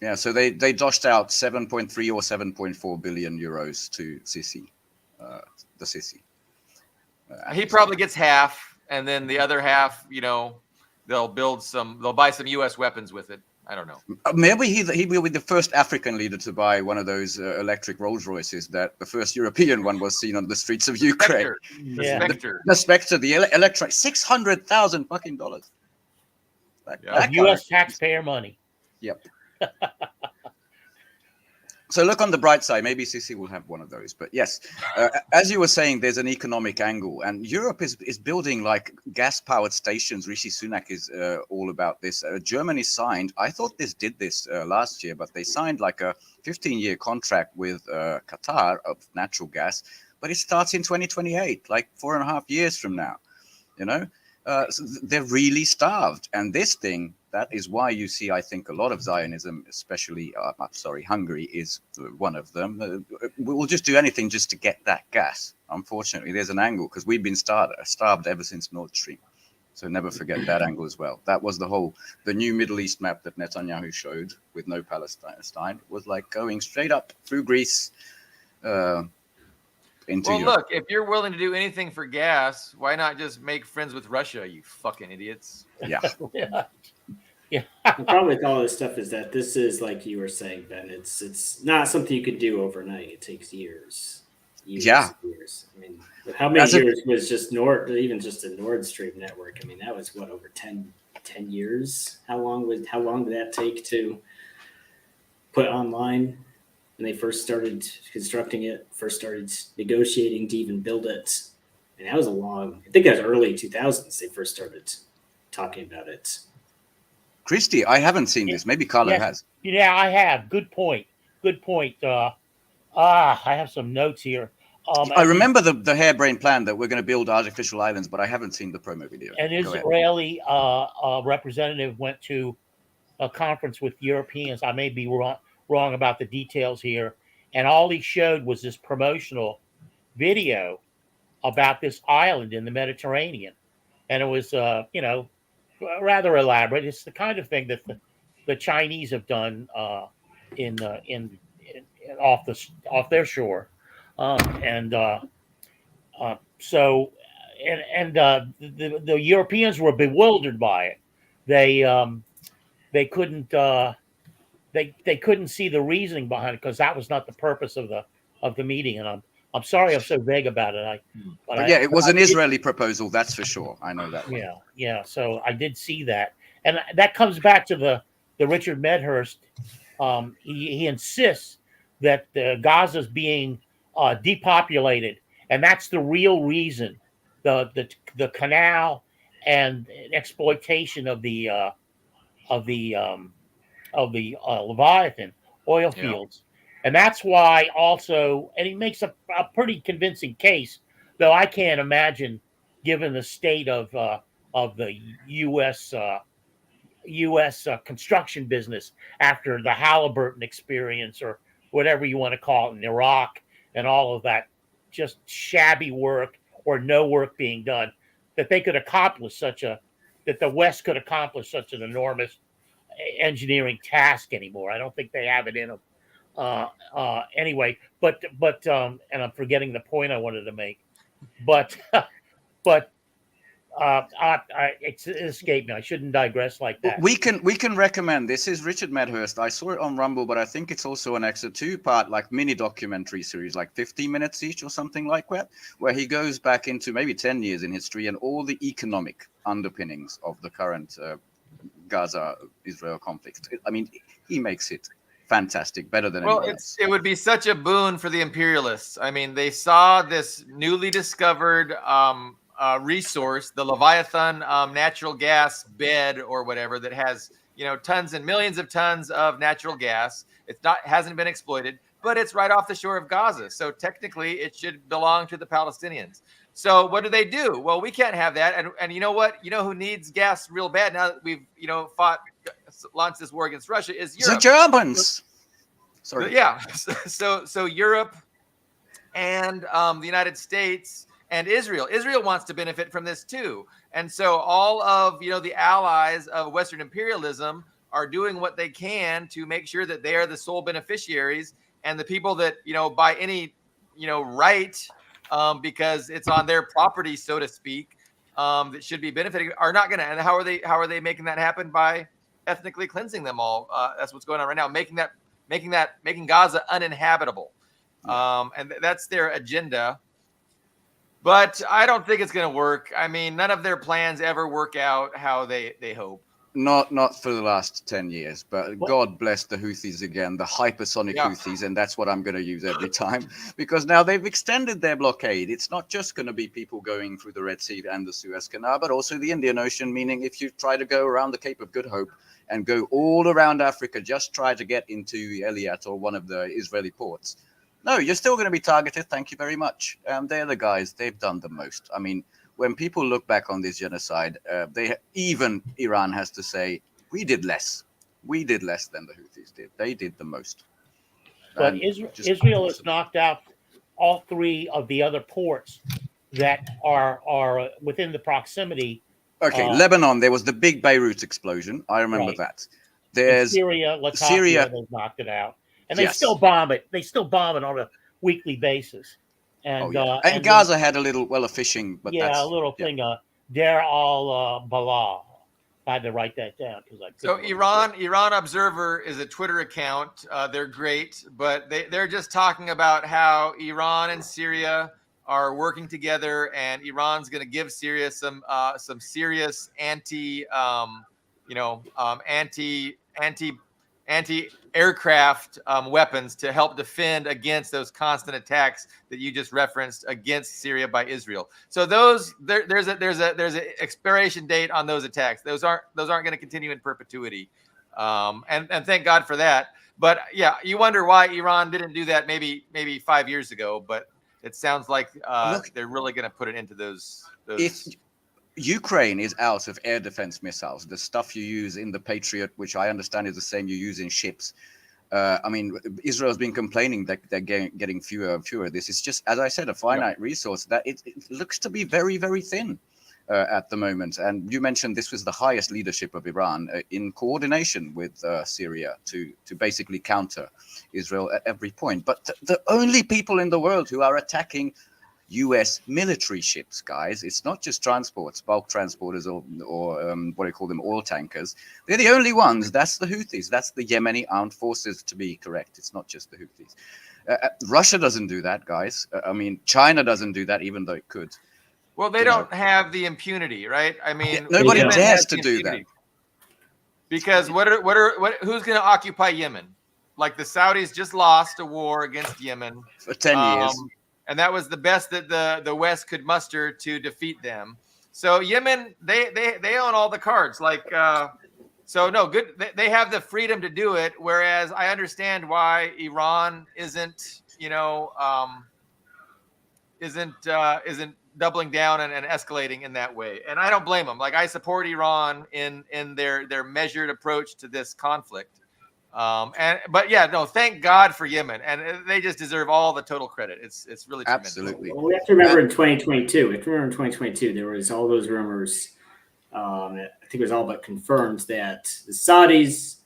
Yeah, so they doshed out 7.3 or 7.4 billion euros to Sisi, the Sisi. He probably gets half, and then the other half, they'll buy some U.S. weapons with it. I don't know. Maybe he will be the first African leader to buy one of those electric Rolls Royces. That the first European one was seen on the streets of Ukraine. The Spectre, the electric, $600,000 fucking dollars. U.S. taxpayer money. Yep. So look on the bright side. Maybe Sisi will have one of those. But yes, as you were saying, there's an economic angle, and Europe is building like gas-powered stations. Rishi Sunak is all about this. Germany signed. I thought did this last year, but they signed like a 15-year contract with Qatar of natural gas. But it starts in 2028, like 4.5 years from now. So they're really starved, and this thing. That is why you see, I think, a lot of Zionism, especially, Hungary is one of them. We'll just do anything just to get that gas. Unfortunately, there's an angle because we've been starved ever since Nord Stream. So never forget that angle as well. That was the new Middle East map that Netanyahu showed with no Palestine. It was like going straight up through Greece into Europe. Look, if you're willing to do anything for gas, why not just make friends with Russia, you fucking idiots? Yeah. Yeah. The problem with all this stuff is that this is, like you were saying, Ben, it's not something you could do overnight. It takes years. Years. I mean, how many years was just even just a Nord Stream network? I mean, that was over 10 years. How long did that take to put online when they first started constructing it, first started negotiating to even build it? And that was I think that was early 2000s they first started talking about it. Christy, I haven't seen this. Maybe Carlo has. Yeah, I have. Good point. I have some notes here. I remember the harebrained plan that we're going to build artificial islands, but I haven't seen the promo video. An Israeli representative went to a conference with Europeans. I may be wrong about the details here. And all he showed was this promotional video about this island in the Mediterranean. And it was, rather elaborate. It's the kind of thing that the Chinese have done off their shore, the Europeans were bewildered by it. They couldn't see the reasoning behind it because that was not the purpose of the meeting. And I'm sorry I'm so vague about it. It was an Israeli proposal, that's for sure. I know that. Yeah. So I did see that, and that comes back to the Richard Medhurst. He insists that Gaza's being depopulated, and that's the real reason. The canal and exploitation of the Leviathan oil fields. And that's why also, and he makes a pretty convincing case, though I can't imagine, given the state of the U.S. Construction business after the Halliburton experience or whatever you want to call it in Iraq and all of that just shabby work or no work being done, that they could accomplish that the West could accomplish such an enormous engineering task anymore. I don't think they have it in them. Anyway, but and I'm forgetting the point I wanted to make, but it escaped me. I shouldn't digress like that. We can recommend. This is Richard Medhurst. I saw it on Rumble, but I think it's also an extra 2-part like mini documentary series, like 15 minutes each or something like that, where he goes back into maybe 10 years in history and all the economic underpinnings of the current Gaza-Israel conflict. I mean, he makes it fantastic, better than anyone else. It would be such a boon for the imperialists. I mean, they saw this newly discovered resource, the Leviathan natural gas bed or whatever that has, tons and millions of tons of natural gas. Hasn't been exploited, but it's right off the shore of Gaza. So technically it should belong to the Palestinians. So what do? Well, we can't have that. And you know what? You know who needs gas real bad now that we've, launched this war against Russia is Europe. The Germans. Sorry. Yeah. So Europe and the United States and Israel. Israel wants to benefit from this too. And so all of, the allies of Western imperialism are doing what they can to make sure that they are the sole beneficiaries, and the people that, by any, right, because it's on their property, so to speak, that should be benefiting are not going to. And how are they making that happen? By ethnically cleansing them all. That's what's going on right now, making Gaza uninhabitable. And that's their agenda. But I don't think it's going to work. I mean, none of their plans ever work out how they hope. Not for the last 10 years, but God bless the Houthis again, the hypersonic Houthis, and that's what I'm going to use every time, because now they've extended their blockade. It's not just going to be people going through the Red Sea and the Suez Canal, but also the Indian Ocean, meaning if you try to go around the Cape of Good Hope and go all around Africa, just try to get into Eilat or one of the Israeli ports. No, you're still going to be targeted. Thank you very much. They're the guys, they've done the most. I mean, when people look back on this genocide, even Iran has to say, we did less. We did less than the Houthis did. They did the most. But Israel has knocked out all three of the other ports that are within the proximity. Okay, Lebanon, there was the big Beirut explosion. I remember that. There's Syria, Latakia, they've knocked it out. And they still bomb it. They still bomb it on a weekly basis. And and Gaza had a little fishing, but a little thing. Deir al-Balah. I had to write that down because So Iran Observer is a Twitter account. They're great, but they're just talking about how Iran and Syria are working together, and Iran's going to give Syria some serious anti-aircraft weapons to help defend against those constant attacks that you just referenced against Syria by Israel. So there's an expiration date on those attacks. Those aren't going to continue in perpetuity, and thank God for that. But yeah, you wonder why Iran didn't do that maybe 5 years ago. But it sounds like they're really going to put it into those. If Ukraine is out of air defense missiles, the stuff you use in the Patriot, which I understand is the same you use in ships. I mean, Israel's been complaining that they're getting fewer and fewer. This is just, as I said, a finite resource that it looks to be very, very thin at the moment. And you mentioned this was the highest leadership of Iran in coordination with Syria to basically counter Israel at every point. But the only people in the world who are attacking U.S. military ships, guys. It's not just transports, bulk transporters, or what do you call them, oil tankers. They're the only ones. That's the Houthis. That's the Yemeni armed forces, to be correct. It's not just the Houthis. Russia doesn't do that, guys. I mean, China doesn't do that, even though it could. Well, they don't have the impunity, right? I mean, nobody dares to do that. Because who's going to occupy Yemen? Like the Saudis just lost a war against Yemen for 10 years. And that was the best that the West could muster to defeat them. So Yemen, they own all the cards. Like, so no good. They have the freedom to do it. Whereas I understand why Iran isn't doubling down and escalating in that way. And I don't blame them. Like, I support Iran in their measured approach to this conflict. But yeah, no, thank God for Yemen, and they just deserve all the total credit. It's really tremendous. Absolutely. Well, we have to remember in 2022, there was all those rumors. I think it was all but confirmed that the Saudis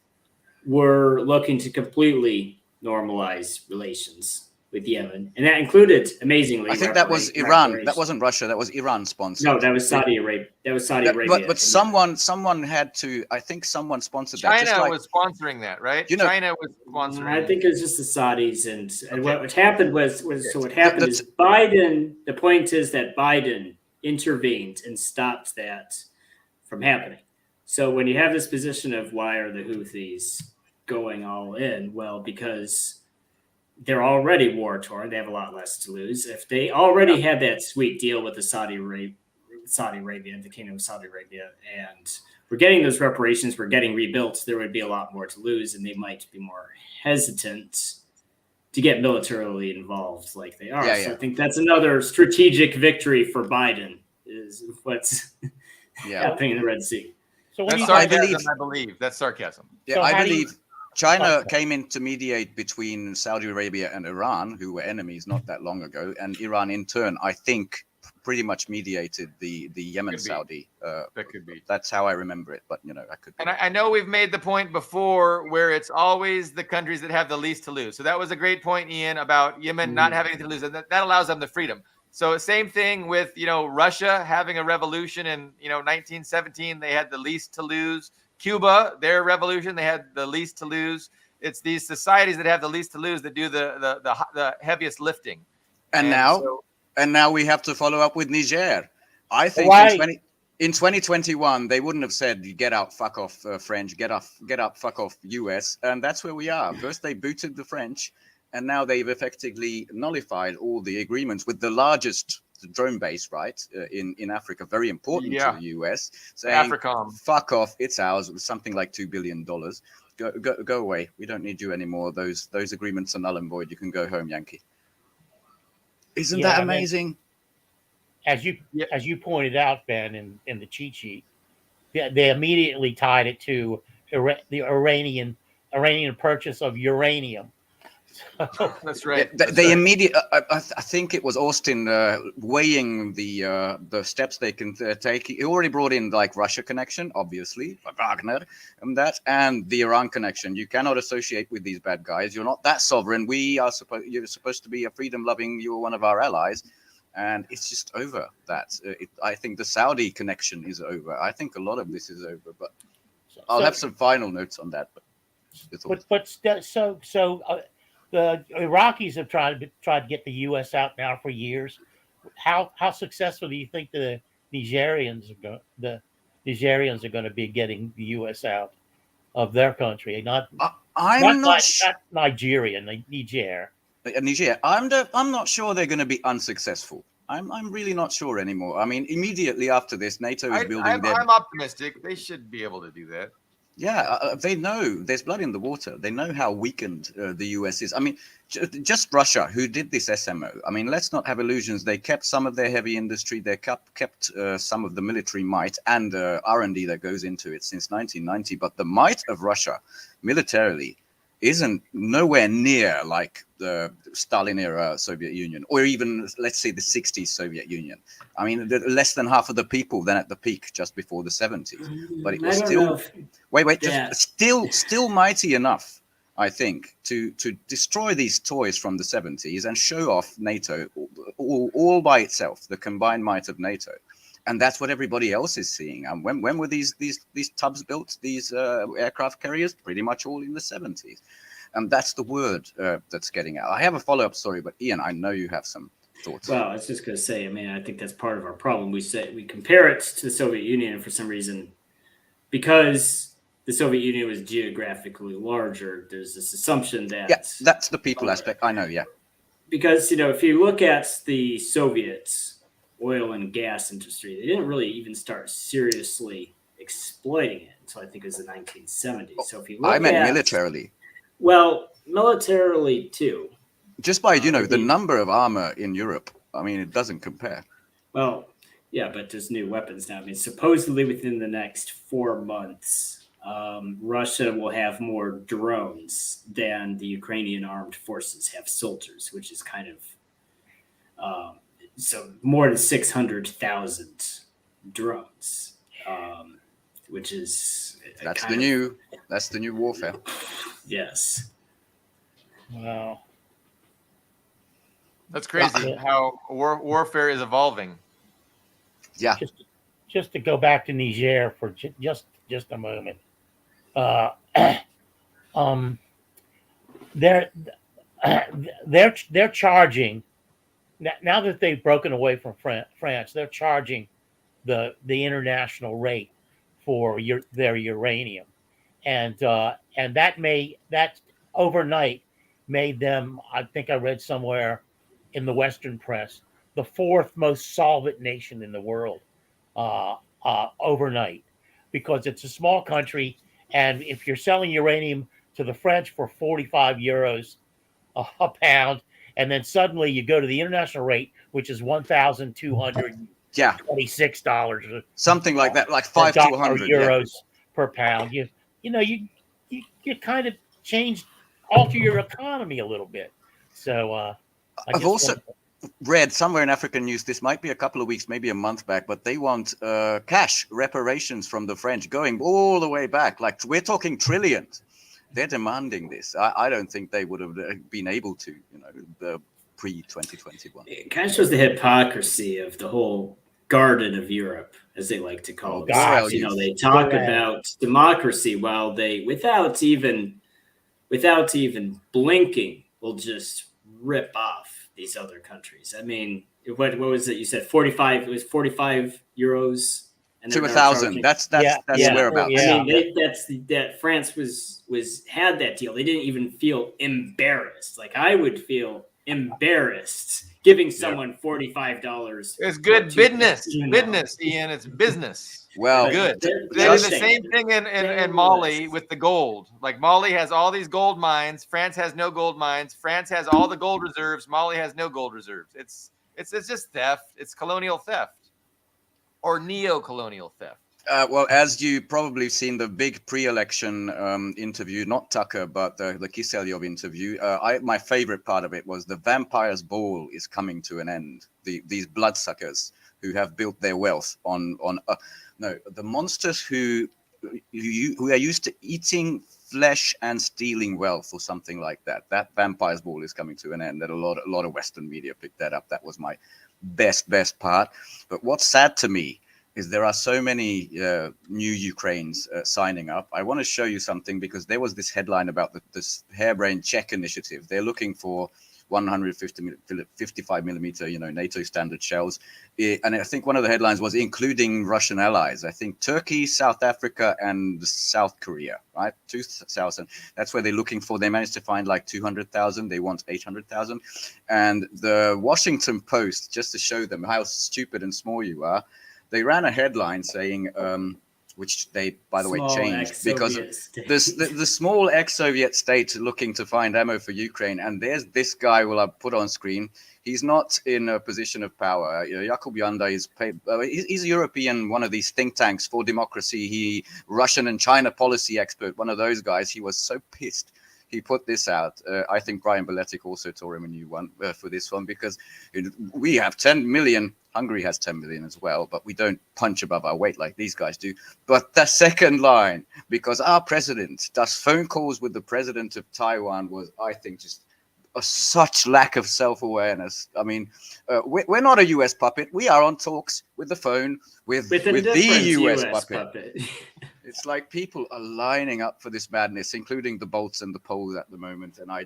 were looking to completely normalize relations with Yemen, and that included, amazingly, I think that was Iran. That wasn't Russia. That was Iran sponsored. No, that was Saudi Arabia. But someone had to. I think someone sponsored that. China was sponsoring that, right? China was sponsoring. I think it was just the Saudis, and what happened was what happened is Biden. The point is that Biden intervened and stopped that from happening. So when you have this position of why are the Houthis going all in? Well, because they're already war torn. They have a lot less to lose. If they already had that sweet deal with the Saudi Saudi Arabia, the Kingdom of Saudi Arabia, and we're getting those reparations, we're getting rebuilt, there would be a lot more to lose, and they might be more hesitant to get militarily involved like they are. Yeah, so yeah. I think that's another strategic victory for Biden is what's happening in the Red Sea. So when That's you sarcasm, I believe. That's sarcasm. Yeah, So I how do you- believe China came in to mediate between Saudi Arabia and Iran, who were enemies not that long ago, and Iran in turn, I think, pretty much mediated the Yemen Could be. Saudi. That could be. That's how I remember it, but I could. And I know we've made the point before where it's always the countries that have the least to lose. So that was a great point, Ian, about Yemen not having to lose, and that allows them the freedom. So same thing with Russia having a revolution in 1917. They had the least to lose. Cuba, their revolution, they had the least to lose. It's these societies that have the least to lose that do the heaviest lifting. And now we have to follow up with Niger. I think in 2021 they wouldn't have said get out, fuck off, French, get up, fuck off, US, and that's where we are. First they booted the French, and now they've effectively nullified all the agreements with the largest drone base, right, in Africa, very important to the US, saying Africom. Fuck off, it's ours. It was something like $2 billion. Go away. We don't need you anymore. Those agreements are null and void. You can go home, Yankee. Isn't that amazing? As you pointed out, Ben, in the cheat sheet, they immediately tied it to the Iranian purchase of uranium. That's right. They immediately. I think it was Austin weighing the steps they can take. He already brought in like Russia connection, obviously, Wagner, and the Iran connection. You cannot associate with these bad guys. You're not that sovereign. You're supposed to be a freedom-loving. You're one of our allies, and it's just over. I think the Saudi connection is over. I think a lot of this is over. But I'll have some final notes on that. The Iraqis have tried to get the U.S. out now for years. How successful do you think the Nigerians are going to be getting the U.S. out of their country? Not Nigeria, Niger. Niger. I'm not sure they're going to be unsuccessful. I'm really not sure anymore. I mean, immediately after this, NATO is building I'm optimistic. They should be able to do that. Yeah, they know there's blood in the water. They know how weakened the US is. I mean, just Russia, who did this SMO. I mean, let's not have illusions. They kept some of their heavy industry. They kept some of the military might and R&D that goes into it since 1990. But the might of Russia militarily isn't nowhere near like the Stalin era Soviet Union, or even, let's say, the 60s Soviet Union. I mean, less than half of the people than at the peak just before the 70s. But it was still still mighty enough, I think, to destroy these toys from the 70s and show off NATO all by itself, the combined might of NATO. And that's what everybody else is seeing. And when were these tubs built, these aircraft carriers? Pretty much all in the 70s. And that's the word that's getting out. I have a follow-up story, but Ian, I know you have some thoughts. Well, I was just going to say, I mean, I think that's part of our problem. We compare it to the Soviet Union, and for some reason, because the Soviet Union was geographically larger, there's this assumption that... Yeah, that's the people aspect. I know, yeah. Because, if you look at the Soviets... oil and gas industry, they didn't really even start seriously exploiting it until I think it was the 1970s. So if you look militarily. Well, militarily too. Just by, the number of armor in Europe, I mean, it doesn't compare. Well, yeah, but there's new weapons now. I mean, supposedly within the next 4 months, Russia will have more drones than the Ukrainian armed forces have soldiers, which is kind of... so more than 600,000 drones, which is that's the new warfare. Yes. Wow. That's crazy how warfare is evolving. Yeah. Just to go back to Niger for just a moment. They're charging. Now that they've broken away from France, they're charging the international rate for their uranium, and that overnight made them, I think I read somewhere in the Western press, the fourth most solvent nation in the world overnight, because it's a small country, and if you're selling uranium to the French for 45 euros a pound, and then suddenly you go to the international rate, which is $1,226, something like that, like 5 to 100 euros per pound. You kind of alter your economy a little bit. So I've also read somewhere in African news, this might be a couple of weeks, maybe a month back, but they want cash reparations from the French going all the way back. Like, we're talking trillions. They're demanding this. I don't think they would have been able to, pre-2021. It kind of shows the hypocrisy of the whole Garden of Europe, as they like to call it. They talk about democracy while they, without even blinking, will just rip off these other countries. I mean, what was it? You said 45. It was 45 euros. To 1,000. That's whereabouts. Yeah. I mean, that France had that deal. They didn't even feel embarrassed. Like, I would feel embarrassed giving someone $45. It's good business, Ian. It's business. Well, good. They did the same thing in Mali with the gold. Like, Mali has all these gold mines. France has no gold mines. France has all the gold reserves. Mali has no gold reserves. It's just theft. It's colonial theft. Or neo-colonial theft. Well, as you probably seen the big pre-election interview, not Tucker, but the Kiselyov interview, my favorite part of it was the vampire's ball is coming to an end. These bloodsuckers who have built their wealth on the monsters who are used to eating flesh and stealing wealth or something like that. That vampire's ball is coming to an end. That a lot of Western media picked that up. That was my best part. But what's sad to me is there are so many new Ukrainians signing up. I want to show you something, because there was this headline about this harebrained Czech initiative. They're looking for 155 millimeter, NATO standard shells. And I think one of the headlines was including Russian allies. I think Turkey, South Africa, and South Korea, right? 2,000. That's where they're looking for. They managed to find like 200,000. They want 800,000. And the Washington Post, just to show them how stupid and small you are, they ran a headline saying, which they, by the way, changed, because the small ex-Soviet state looking to find ammo for Ukraine. And there's this guy, will I put on screen. He's not in a position of power. Jakub Janda is paid. He's a European, one of these think tanks for democracy. Russian and China policy expert, one of those guys. He was so pissed. He put this out. I think Brian Beletic also tore him a new one for this one, because we have 10 million. Hungary has 10 million as well, but we don't punch above our weight like these guys do. But the second line, because our president does phone calls with the president of Taiwan, was, I think, just such lack of self-awareness. I mean, we're not a US puppet. We are on talks with the phone with the US puppet. It's like people are lining up for this madness, including the Bolts and the Poles at the moment. And I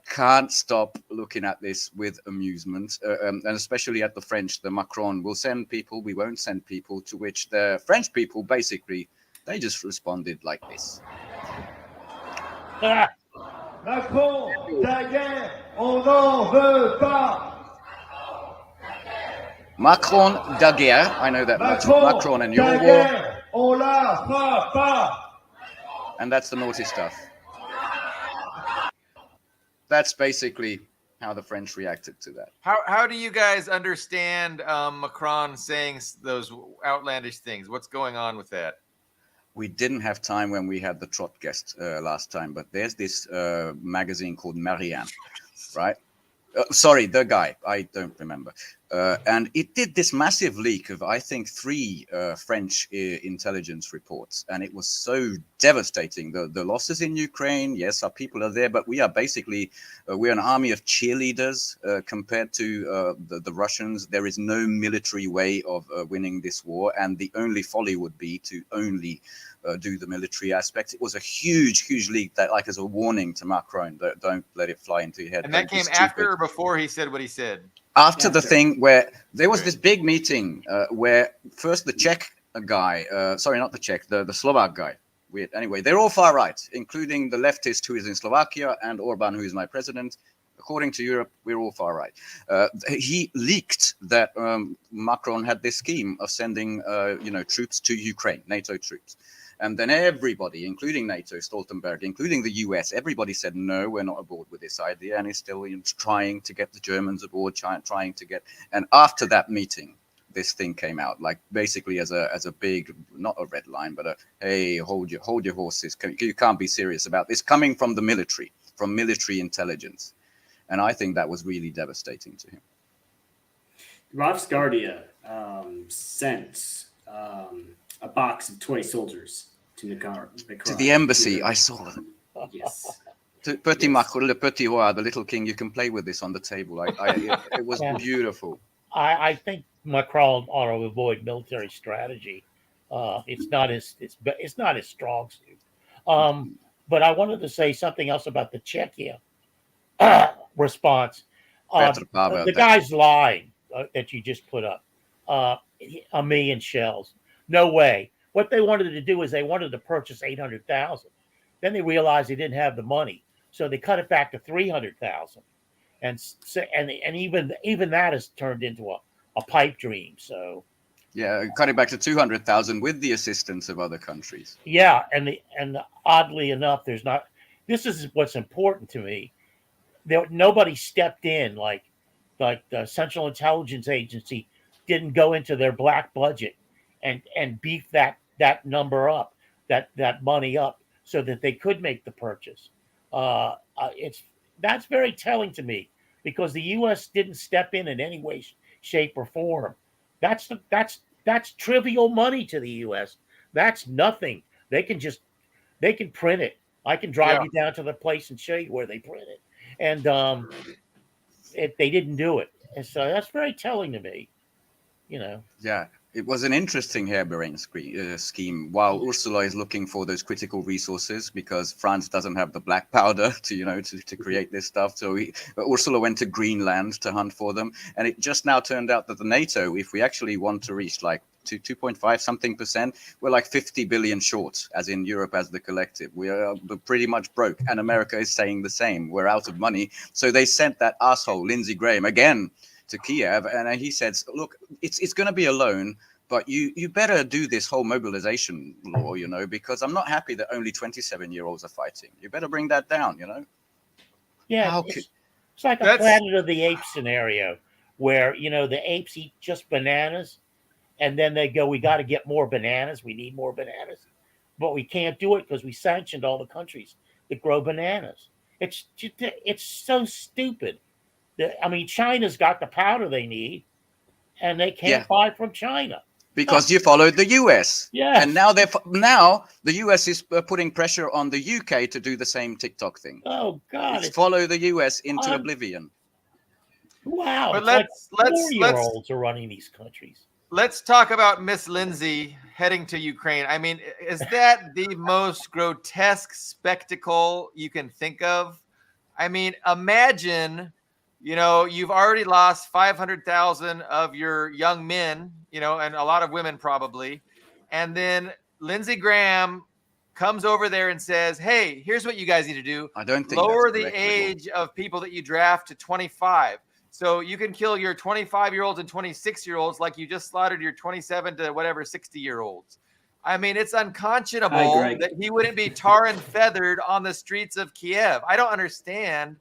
can't stop looking at this with amusement, and especially at the French. The Macron will send people, we won't send people, to which the French people, basically, they just responded like this. Macron, ta guerre, on n'en veut pas. Macron, ta guerre, I know that much. Macron and your war. On la fera pas. And that's the naughty stuff. That's basically how the French reacted to that. How do you guys understand Macron saying those outlandish things? What's going on with that? We didn't have time when we had the Trot guest last time, but there's this magazine called Marianne, right? Sorry, the guy, I don't remember. And it did this massive leak of, I think, 3 French intelligence reports. And it was so devastating. The losses in Ukraine, yes, our people are there, but we are basically, we're an army of cheerleaders compared to the Russians. There is no military way of winning this war. And the only folly would be to only do the military aspect. It was a huge leak that, like, as a warning to Macron, that don't let it fly into your head. And that came after or before he said what he said? After the thing where there was this big meeting where first the Czech guy, sorry, not the Czech, the Slovak guy. Weird. Anyway, they're all far right, including the leftist who is in Slovakia and Orban, who is my president. According to Europe, we're all far right. He leaked that Macron had this scheme of sending, troops to Ukraine, NATO troops. And then everybody, including NATO, Stoltenberg, including the US, everybody said, no, we're not aboard with this idea. And he's still trying to get the Germans aboard, trying to get. And after that meeting, this thing came out, like basically as a big, not a red line, but hey, hold your horses. You can't be serious about this, coming from the military, from military intelligence. And I think that was really devastating to him. Ravsgardia sent a box of toy soldiers to Nicaragua. To the embassy, I saw them. Yes. Petit Macron, le petit roi, the little king. You can play with this on the table. It was beautiful. I think Macron ought to avoid military strategy. It's not his strong suit. But I wanted to say something else about the Czechia response. The guy's lying that you just put up. 1 million shells. No way. What they wanted to do is they wanted to purchase 800,000. Then they realized they didn't have the money, so they cut it back to 300,000. And even that has turned into a pipe dream. So yeah, cut it back to 200,000 with the assistance of other countries. Yeah, and oddly enough, there's not. This is what's important to me. Nobody stepped in, like the Central Intelligence Agency didn't go into their black budget and beef that number up, that money up, so that they could make the purchase. That's very telling to me, because the U.S. didn't step in any way, shape, or form. That's trivial money to the U.S. That's nothing. They can print it. I can drive you down to the place and show you where they print it. And they didn't do it. And so that's very telling to me. Yeah, it was an interesting harebrained scheme. While Ursula is looking for those critical resources, because France doesn't have the black powder to create this stuff. So Ursula went to Greenland to hunt for them. And it just now turned out that the NATO, if we actually want to reach like 2.5 something %, we're like 50 billion short, as in Europe as the collective. We are pretty much broke. And America is saying the same. We're out of money. So they sent that asshole, Lindsey Graham, again to Kiev, and he said, look, it's going to be a loan, but you better do this whole mobilization law, because I'm not happy that only 27-year-olds are fighting. You better bring that down, Yeah, it's like a Planet of the Apes scenario, where the apes eat just bananas, and then they go, we got to get more bananas, we need more bananas, but we can't do it because we sanctioned all the countries that grow bananas. It's so stupid. China's got the powder they need, and they can't buy from China because you followed the US. Yeah, and now the US is putting pressure on the UK to do the same TikTok thing. Oh God! It's follow the US into oblivion. Wow! But let's 4-year-olds are running these countries. Let's talk about Miss Lindsay heading to Ukraine. I mean, is that the most grotesque spectacle you can think of? I mean, imagine. You've already lost 500,000 of your young men, and a lot of women probably. And then Lindsey Graham comes over there and says, hey, here's what you guys need to do. I don't think lower the age of people that you draft to 25. So you can kill your 25-year-olds and 26-year-olds like you just slaughtered your 27 to whatever 60-year-olds. I mean, it's unconscionable that he wouldn't be tar and feathered on the streets of Kiev. I don't understand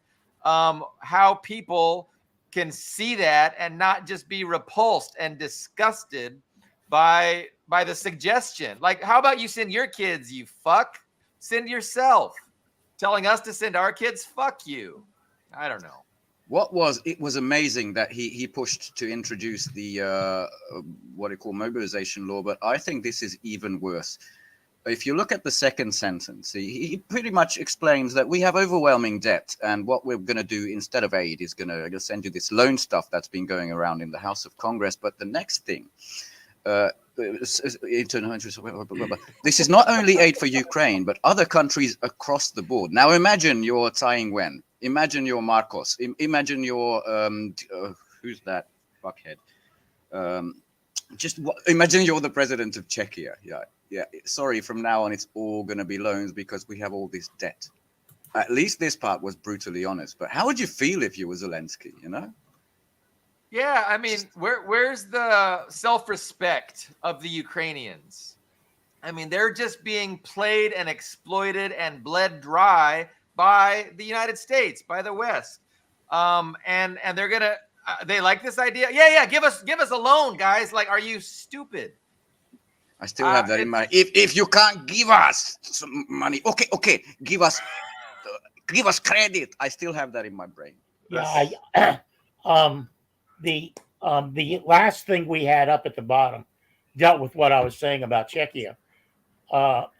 how people can see that and not just be repulsed and disgusted by the suggestion. Like, how about you send your kids, you fuck? Send yourself. Telling us to send our kids? Fuck you. I don't know. It was amazing that he pushed to introduce the what they call mobilization law, but I think this is even worse. If you look at the second sentence, he pretty much explains that we have overwhelming debt, and what we're going to do instead of aid is going to send you this loan stuff that's been going around in the House of Congress. But the next thing, this is not only aid for Ukraine, but other countries across the board. Now imagine you're Tsai Ing-wen, imagine you're Marcos, imagine you're who's that fuckhead? Imagine you're the president of Czechia. Yeah. Sorry, from now on, it's all going to be loans because we have all this debt. at least this part was brutally honest. But how would you feel if you were Zelensky, you know? Yeah, I mean, where's the self-respect of the Ukrainians? I mean, they're just being played and exploited and bled dry by the United States, by the West. And they're gonna they like this idea. Yeah, give us a loan, guys. Like, are you stupid? I still have that in mind. If you can't give us some money, okay, give us credit. I still have that in my brain. Yeah, the last thing we had up at the bottom dealt with what I was saying about Czechia,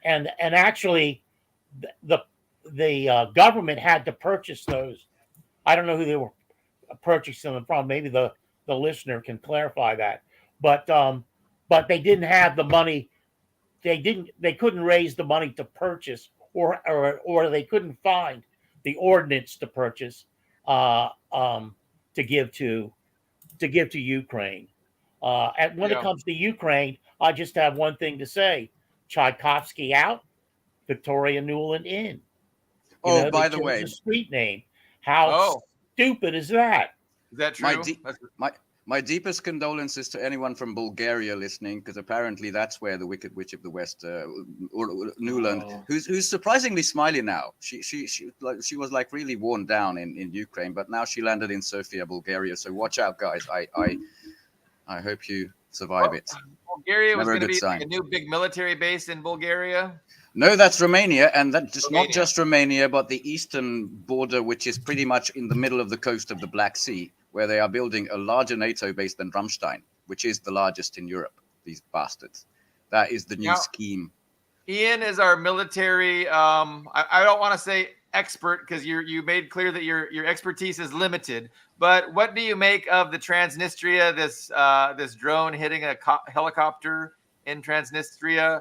and actually the government had to purchase those. I don't know who they were purchasing them from. Maybe the listener can clarify that. But they didn't have the money. They couldn't raise the money to purchase, or they couldn't find the ordnance to purchase to give to Ukraine. And when it comes to Ukraine, I just have one thing to say: Tchaikovsky out, Victoria Nuland in. By the way, the street name. How stupid is that? Is that true? My deepest condolences to anyone from Bulgaria listening, because apparently that's where the Wicked Witch of the West, Nuland, who's surprisingly smiley now. She was like really worn down in Ukraine, but now she landed in Sofia, Bulgaria. So watch out, guys. I hope you survive it. Bulgaria was going to be like a new big military base in Bulgaria. No, that's Romania, and that's not just Romania, but the eastern border, which is pretty much in the middle of the coast of the Black Sea, where they are building a larger NATO base than Ramstein, which is the largest in Europe. These bastards. That is the new scheme. Ian is our military. I don't want to say expert, because you made clear that your expertise is limited. But what do you make of the Transnistria? This drone hitting a helicopter in Transnistria.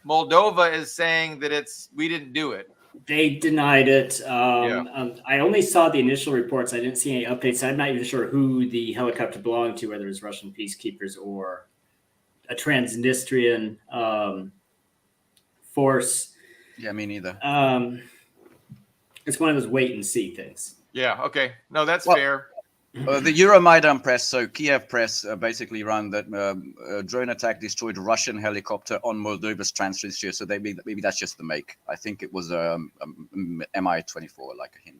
Moldova is saying that we didn't do it. They denied it. I only saw the initial reports. I didn't see any updates. I'm not even sure who the helicopter belonged to, whether it was Russian peacekeepers or a Transnistrian force. Yeah, me neither. It's one of those wait and see things. Yeah, okay. No, that's fair. The Euromaidan press, so Kiev press, basically run that a drone attack destroyed a Russian helicopter on Moldova's Transnistria. So maybe that's just the make. I think it was Mi-24, like a hint.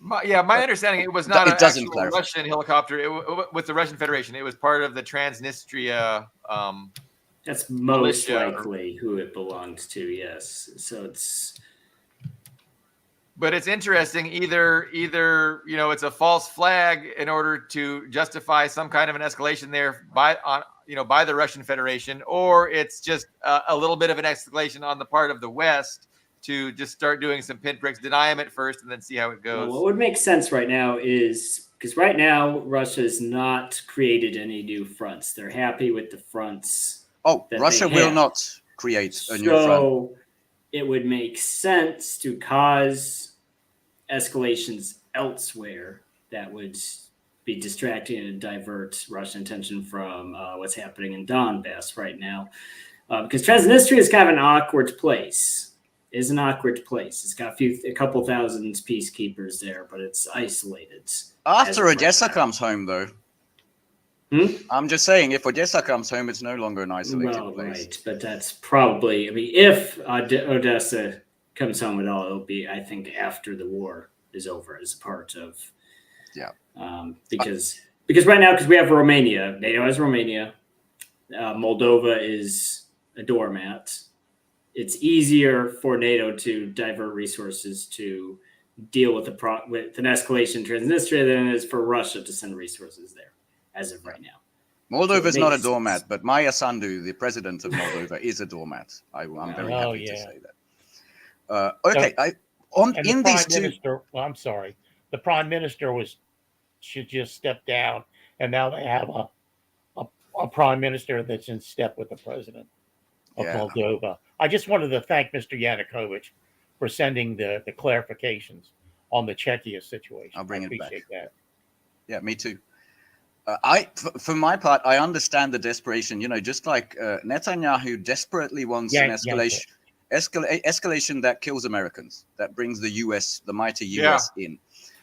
My understanding, it was not an actual Russian helicopter. With the Russian Federation, it was part of the Transnistria. That's most likely who it belongs to. Yes, so it's. But it's interesting. Either it's a false flag in order to justify some kind of an escalation there by the Russian Federation, or it's just a little bit of an escalation on the part of the West to just start doing some pinpricks, deny them at first, and then see how it goes. Well, what would make sense right now is because right now Russia has not created any new fronts. They're happy with the fronts. Russia will not create a new front. So it would make sense to cause escalations elsewhere that would be distracting and divert Russian attention from what's happening in Donbass right now. Because Transnistria is kind of an awkward place. It's an awkward place. It's got a couple thousand peacekeepers there, but it's isolated. After Odessa comes home, though. I'm just saying, if Odessa comes home, it's no longer an isolated place. Right, but that's probably, if Odessa comes home at all, it'll be, I think, after the war is over as a part of. Because right now, because we have Romania, NATO has Romania, Moldova is a doormat. It's easier for NATO to divert resources to deal with with an escalation in Transnistria than it is for Russia to send resources there, as of right now. Moldova is not a doormat, but Maia Sandu, the president of Moldova, is a doormat. I'm very happy to say that. I'm sorry. The prime minister should just step down, and now they have a prime minister that's in step with the president of Moldova. I just wanted to thank Mr. Yanukovych for sending the clarifications on the Czechia situation. I'll bring it back. Appreciate that. Yeah, me too. For my part, I understand the desperation. Just like Netanyahu desperately wants an escalation. escalation that kills Americans, that brings the US, the mighty US in,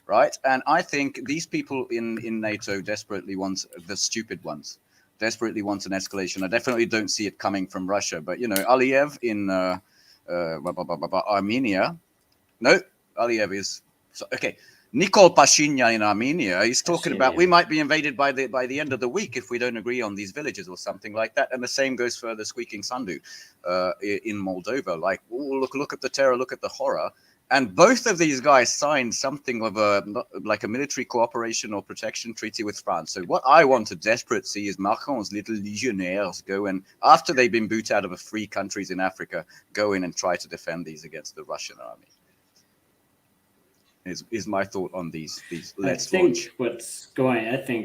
right? And I think these people in NATO desperately want, the stupid ones, desperately want an escalation. I definitely don't see it coming from Russia, but Aliyev in Armenia. No, Aliyev is okay. Nikol Pashinyan in Armenia, he's talking about we might be invaded by the end of the week if we don't agree on these villages or something like that. And the same goes for the Squeaking Sandu in Moldova. Like, look at the terror, look at the horror. And both of these guys signed something of a military cooperation or protection treaty with France. So what I want to desperately see is Macron's little legionnaires go and, after they've been booted out of free countries in Africa, go in and try to defend these against the Russian army. Is my thought on these. I think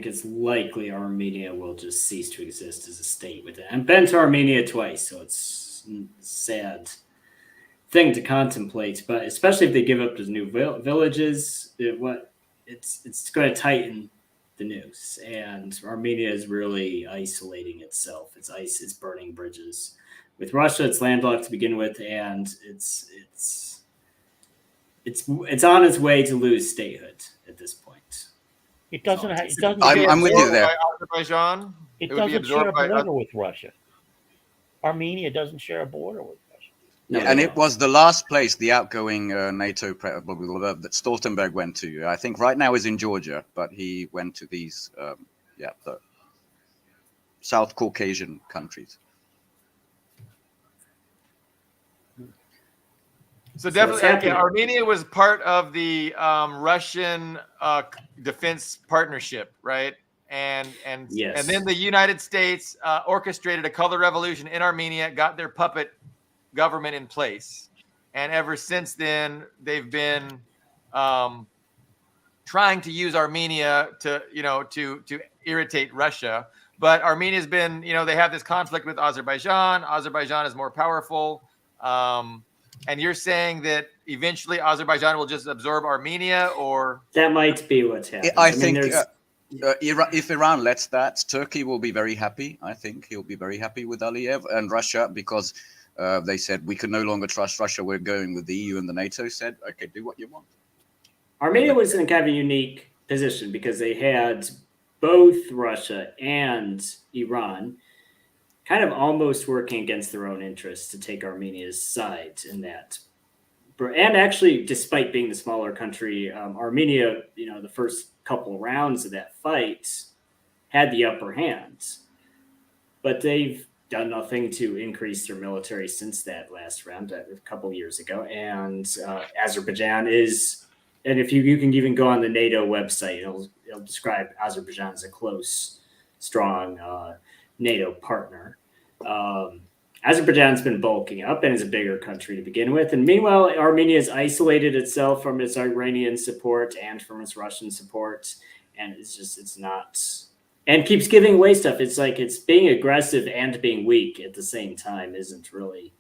it's likely Armenia will just cease to exist as a state with it. I've been to Armenia twice, so it's a sad thing to contemplate. But especially if they give up those new villages, it's going to tighten the noose. And Armenia is really isolating itself. It's burning bridges. With Russia, it's landlocked to begin with, and it's on its way to lose statehood at this point. It doesn't. I'm with you there. Azerbaijan. It doesn't share a border with Russia. Armenia doesn't share a border with Russia. No, and it was the last place the outgoing NATO that Stoltenberg went to. I think right now is in Georgia, but he went to these, the South Caucasian countries. So definitely, Armenia was part of the Russian defense partnership, right? And then the United States orchestrated a color revolution in Armenia, got their puppet government in place, and ever since then they've been trying to use Armenia to irritate Russia. But Armenia's been, they have this conflict with Azerbaijan. Azerbaijan is more powerful. And you're saying that eventually Azerbaijan will just absorb Armenia, or that might be what's happening. I think if Iran lets that, Turkey will be very happy. I think he'll be very happy with Aliyev, and Russia, because they said we can no longer trust Russia. We're going with the EU, and the NATO said, okay, do what you want. Armenia was in kind of a unique position because they had both Russia and Iran kind of almost working against their own interests to take Armenia's side in that. And actually, despite being the smaller country, Armenia, the first couple rounds of that fight had the upper hand. But they've done nothing to increase their military since that last round a couple years ago. And Azerbaijan is, and if you can even go on the NATO website, it'll describe Azerbaijan as a close, strong NATO partner. Azerbaijan's been bulking up and is a bigger country to begin with. And meanwhile, Armenia has isolated itself from its Iranian support and from its Russian support. And it's not, and keeps giving away stuff. It's like it's being aggressive and being weak at the same time isn't really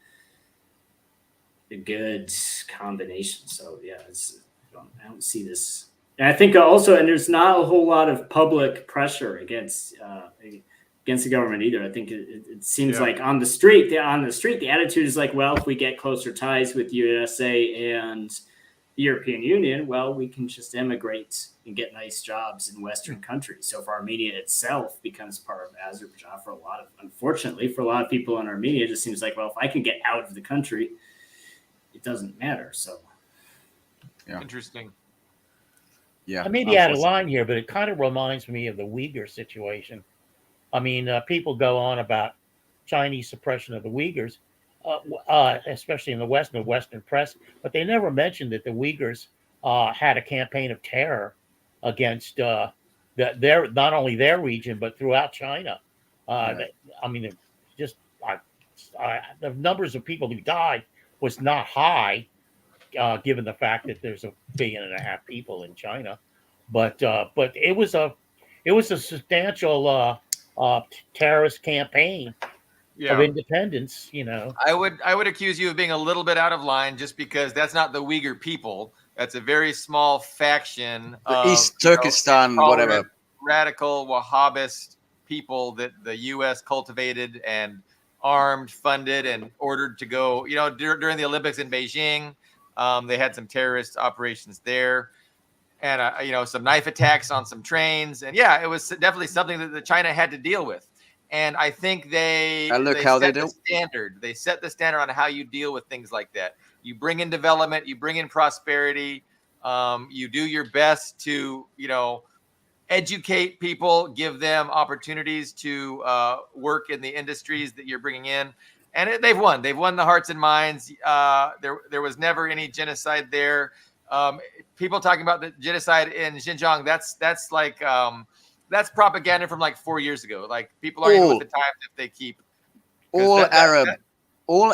a good combination. So yeah, I don't see this. And I think also, and there's not a whole lot of public pressure against the government either. I think it seems like on the street, the attitude is like, well, if we get closer ties with USA and the European Union, well, we can just immigrate and get nice jobs in Western countries. So if Armenia itself becomes part of Azerbaijan, unfortunately, for a lot of people in Armenia, it just seems like, well, if I can get out of the country, it doesn't matter. So interesting. Yeah, I may be out of line here, but it kind of reminds me of the Uyghur situation. I mean, people go on about Chinese suppression of the Uyghurs, especially in the West and the Western press, but they never mentioned that the Uyghurs had a campaign of terror against not only their region, but throughout China. The numbers of people who died was not high, given the fact that there's 1.5 billion people in China. But it was a substantial terrorist campaign of independence. I would accuse you of being a little bit out of line, just because that's not the Uyghur people. That's a very small faction of East Turkestan, whatever, radical Wahhabist people that the U.S. cultivated and armed, funded, and ordered to go. During the Olympics in Beijing, they had some terrorist operations there, and some knife attacks on some trains. And yeah, it was definitely something that China had to deal with. And I think they set the standard. They set the standard on how you deal with things like that. You bring in development, you bring in prosperity, you do your best to, educate people, give them opportunities to work in the industries that you're bringing in. And they've won. They've won the hearts and minds. There was never any genocide there. People talking about the genocide in Xinjiang, that's like that's propaganda from like 4 years ago. Like people aren't even with the times if they keep. All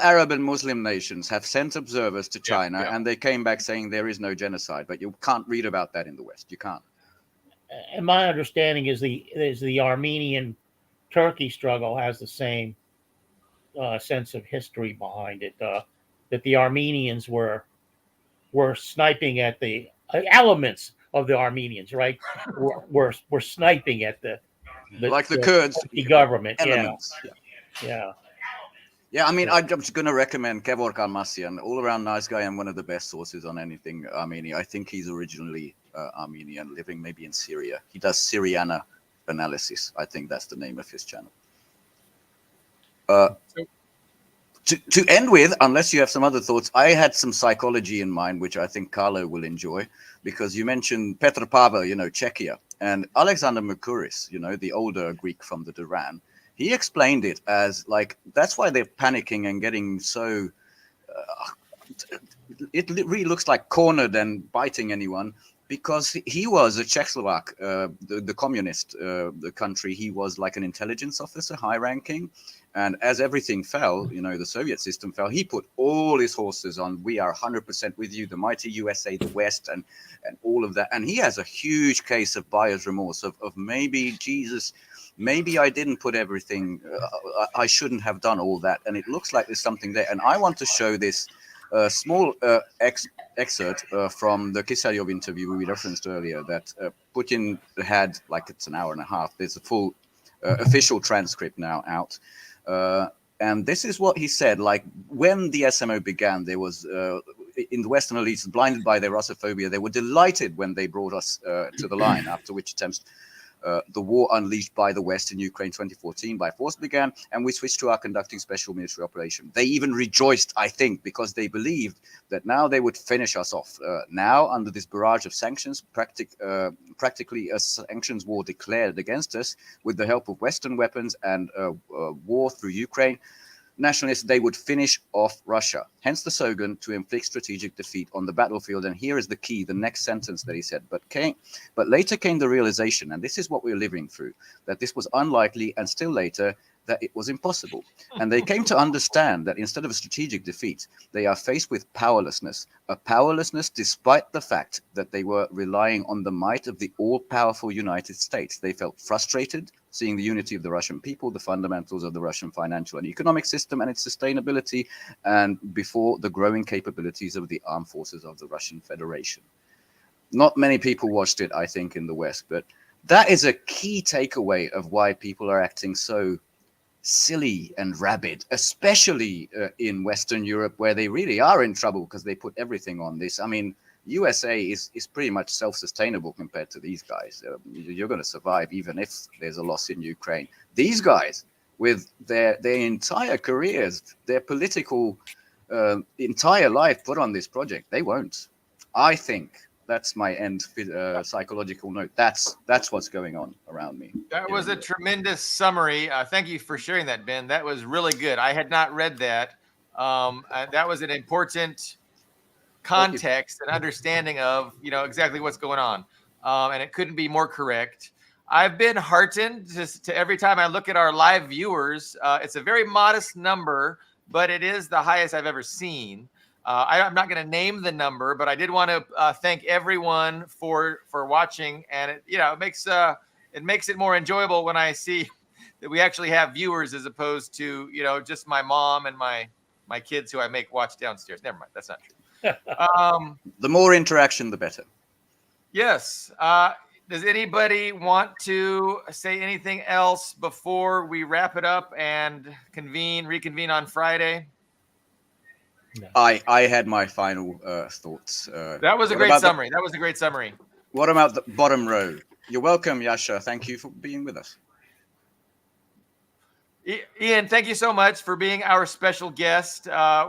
Arab and Muslim nations have sent observers to China, and they came back saying there is no genocide. But you can't read about that in the West. You can't. And my understanding is the Armenian-Turkey struggle has the same sense of history behind it. That the Armenians were sniping at the elements of the Armenians, right? Were sniping at the Kurds, the government elements. Yeah. I mean, I'm just going to recommend Kevor Kalmasyan, all-around nice guy and one of the best sources on anything Armenia. I think he's originally Armenian, living maybe in Syria. He does Syriana analysis. I think that's the name of his channel. To end with, unless you have some other thoughts, I had some psychology in mind, which I think Carlo will enjoy, because you mentioned Petr Pavel, Czechia, and Alexander Mercouris, the older Greek from the Duran. He explained it as like, that's why they're panicking and getting so, it really looks like cornered and biting anyone, because he was a Czechoslovak, the communist the country. He was like an intelligence officer, high ranking. And as everything fell, the Soviet system fell, he put all his horses on, we are 100% with you, the mighty USA, the West, and all of that. And he has a huge case of buyer's remorse of maybe, Jesus, maybe I didn't put everything, I shouldn't have done all that. And it looks like there's something there. And I want to show this small excerpt from the Kisaryov interview we referenced earlier that Putin had, like it's an hour and a half. There's a full official transcript now out. And this is what he said, like when the SMO began, there was in the Western elites, blinded by their Russophobia, they were delighted when they brought us to the line, after which attempts the war unleashed by the West in Ukraine 2014 by force began, and we switched to our conducting special military operation. They even rejoiced, I think, because they believed that now they would finish us off. Now, under this barrage of sanctions, practically a sanctions war declared against us with the help of Western weapons and war through Ukraine, nationalists, they would finish off Russia. Hence the slogan to inflict strategic defeat on the battlefield. And here is the key, the next sentence that he said. But later came the realization, and this is what we're living through, that this was unlikely, and still later, that it was impossible. And they came to understand that instead of a strategic defeat, they are faced with powerlessness, a powerlessness despite the fact that they were relying on the might of the all-powerful United States. They felt frustrated, seeing the unity of the Russian people, the fundamentals of the Russian financial and economic system and its sustainability, and before the growing capabilities of the armed forces of the Russian Federation. Not many people watched it, I think, in the West, but that is a key takeaway of why people are acting so silly and rabid, especially in Western Europe, where they really are in trouble because they put everything on this. I mean, USA is pretty much self-sustainable compared to these guys. You're going to survive even if there's a loss in Ukraine. These guys, with their entire careers, their political entire life put on this project, they won't. I think that's my end psychological note. That's what's going on around me. That was a tremendous summary. Thank you for sharing that, Ben. That was really good. I had not read that. That was an important context and understanding of exactly what's going on, and it couldn't be more correct. I've been heartened to every time I look at our live viewers. It's a very modest number, but it is the highest I've ever seen. I'm not going to name the number, but I did want to thank everyone for watching, and it makes it more enjoyable when I see that we actually have viewers as opposed to just my mom and my kids who I make watch downstairs. Never mind, that's not true. The more interaction, the better. Yes. does anybody want to say anything else before we wrap it up and reconvene on Friday? No. I had my final thoughts. That was a great summary. That was a great summary. What about the bottom row? You're welcome, Yasha. Thank you for being with us. Ian, thank you so much for being our special guest.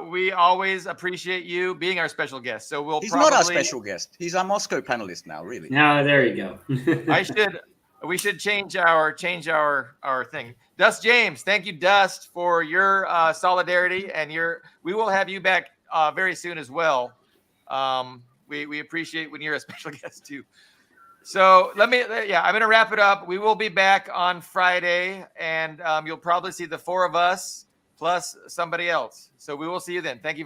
We always appreciate you being our special guest. So He's not our special guest. He's our Moscow panelist now, really. No, there you go. We should change our thing. Dust James, thank you, Dust, for your solidarity, and we will have you back very soon as well. We appreciate when you're a special guest too. So I'm going to wrap it up. We will be back on Friday, and you'll probably see the four of us plus somebody else. So we will see you then. Thank you.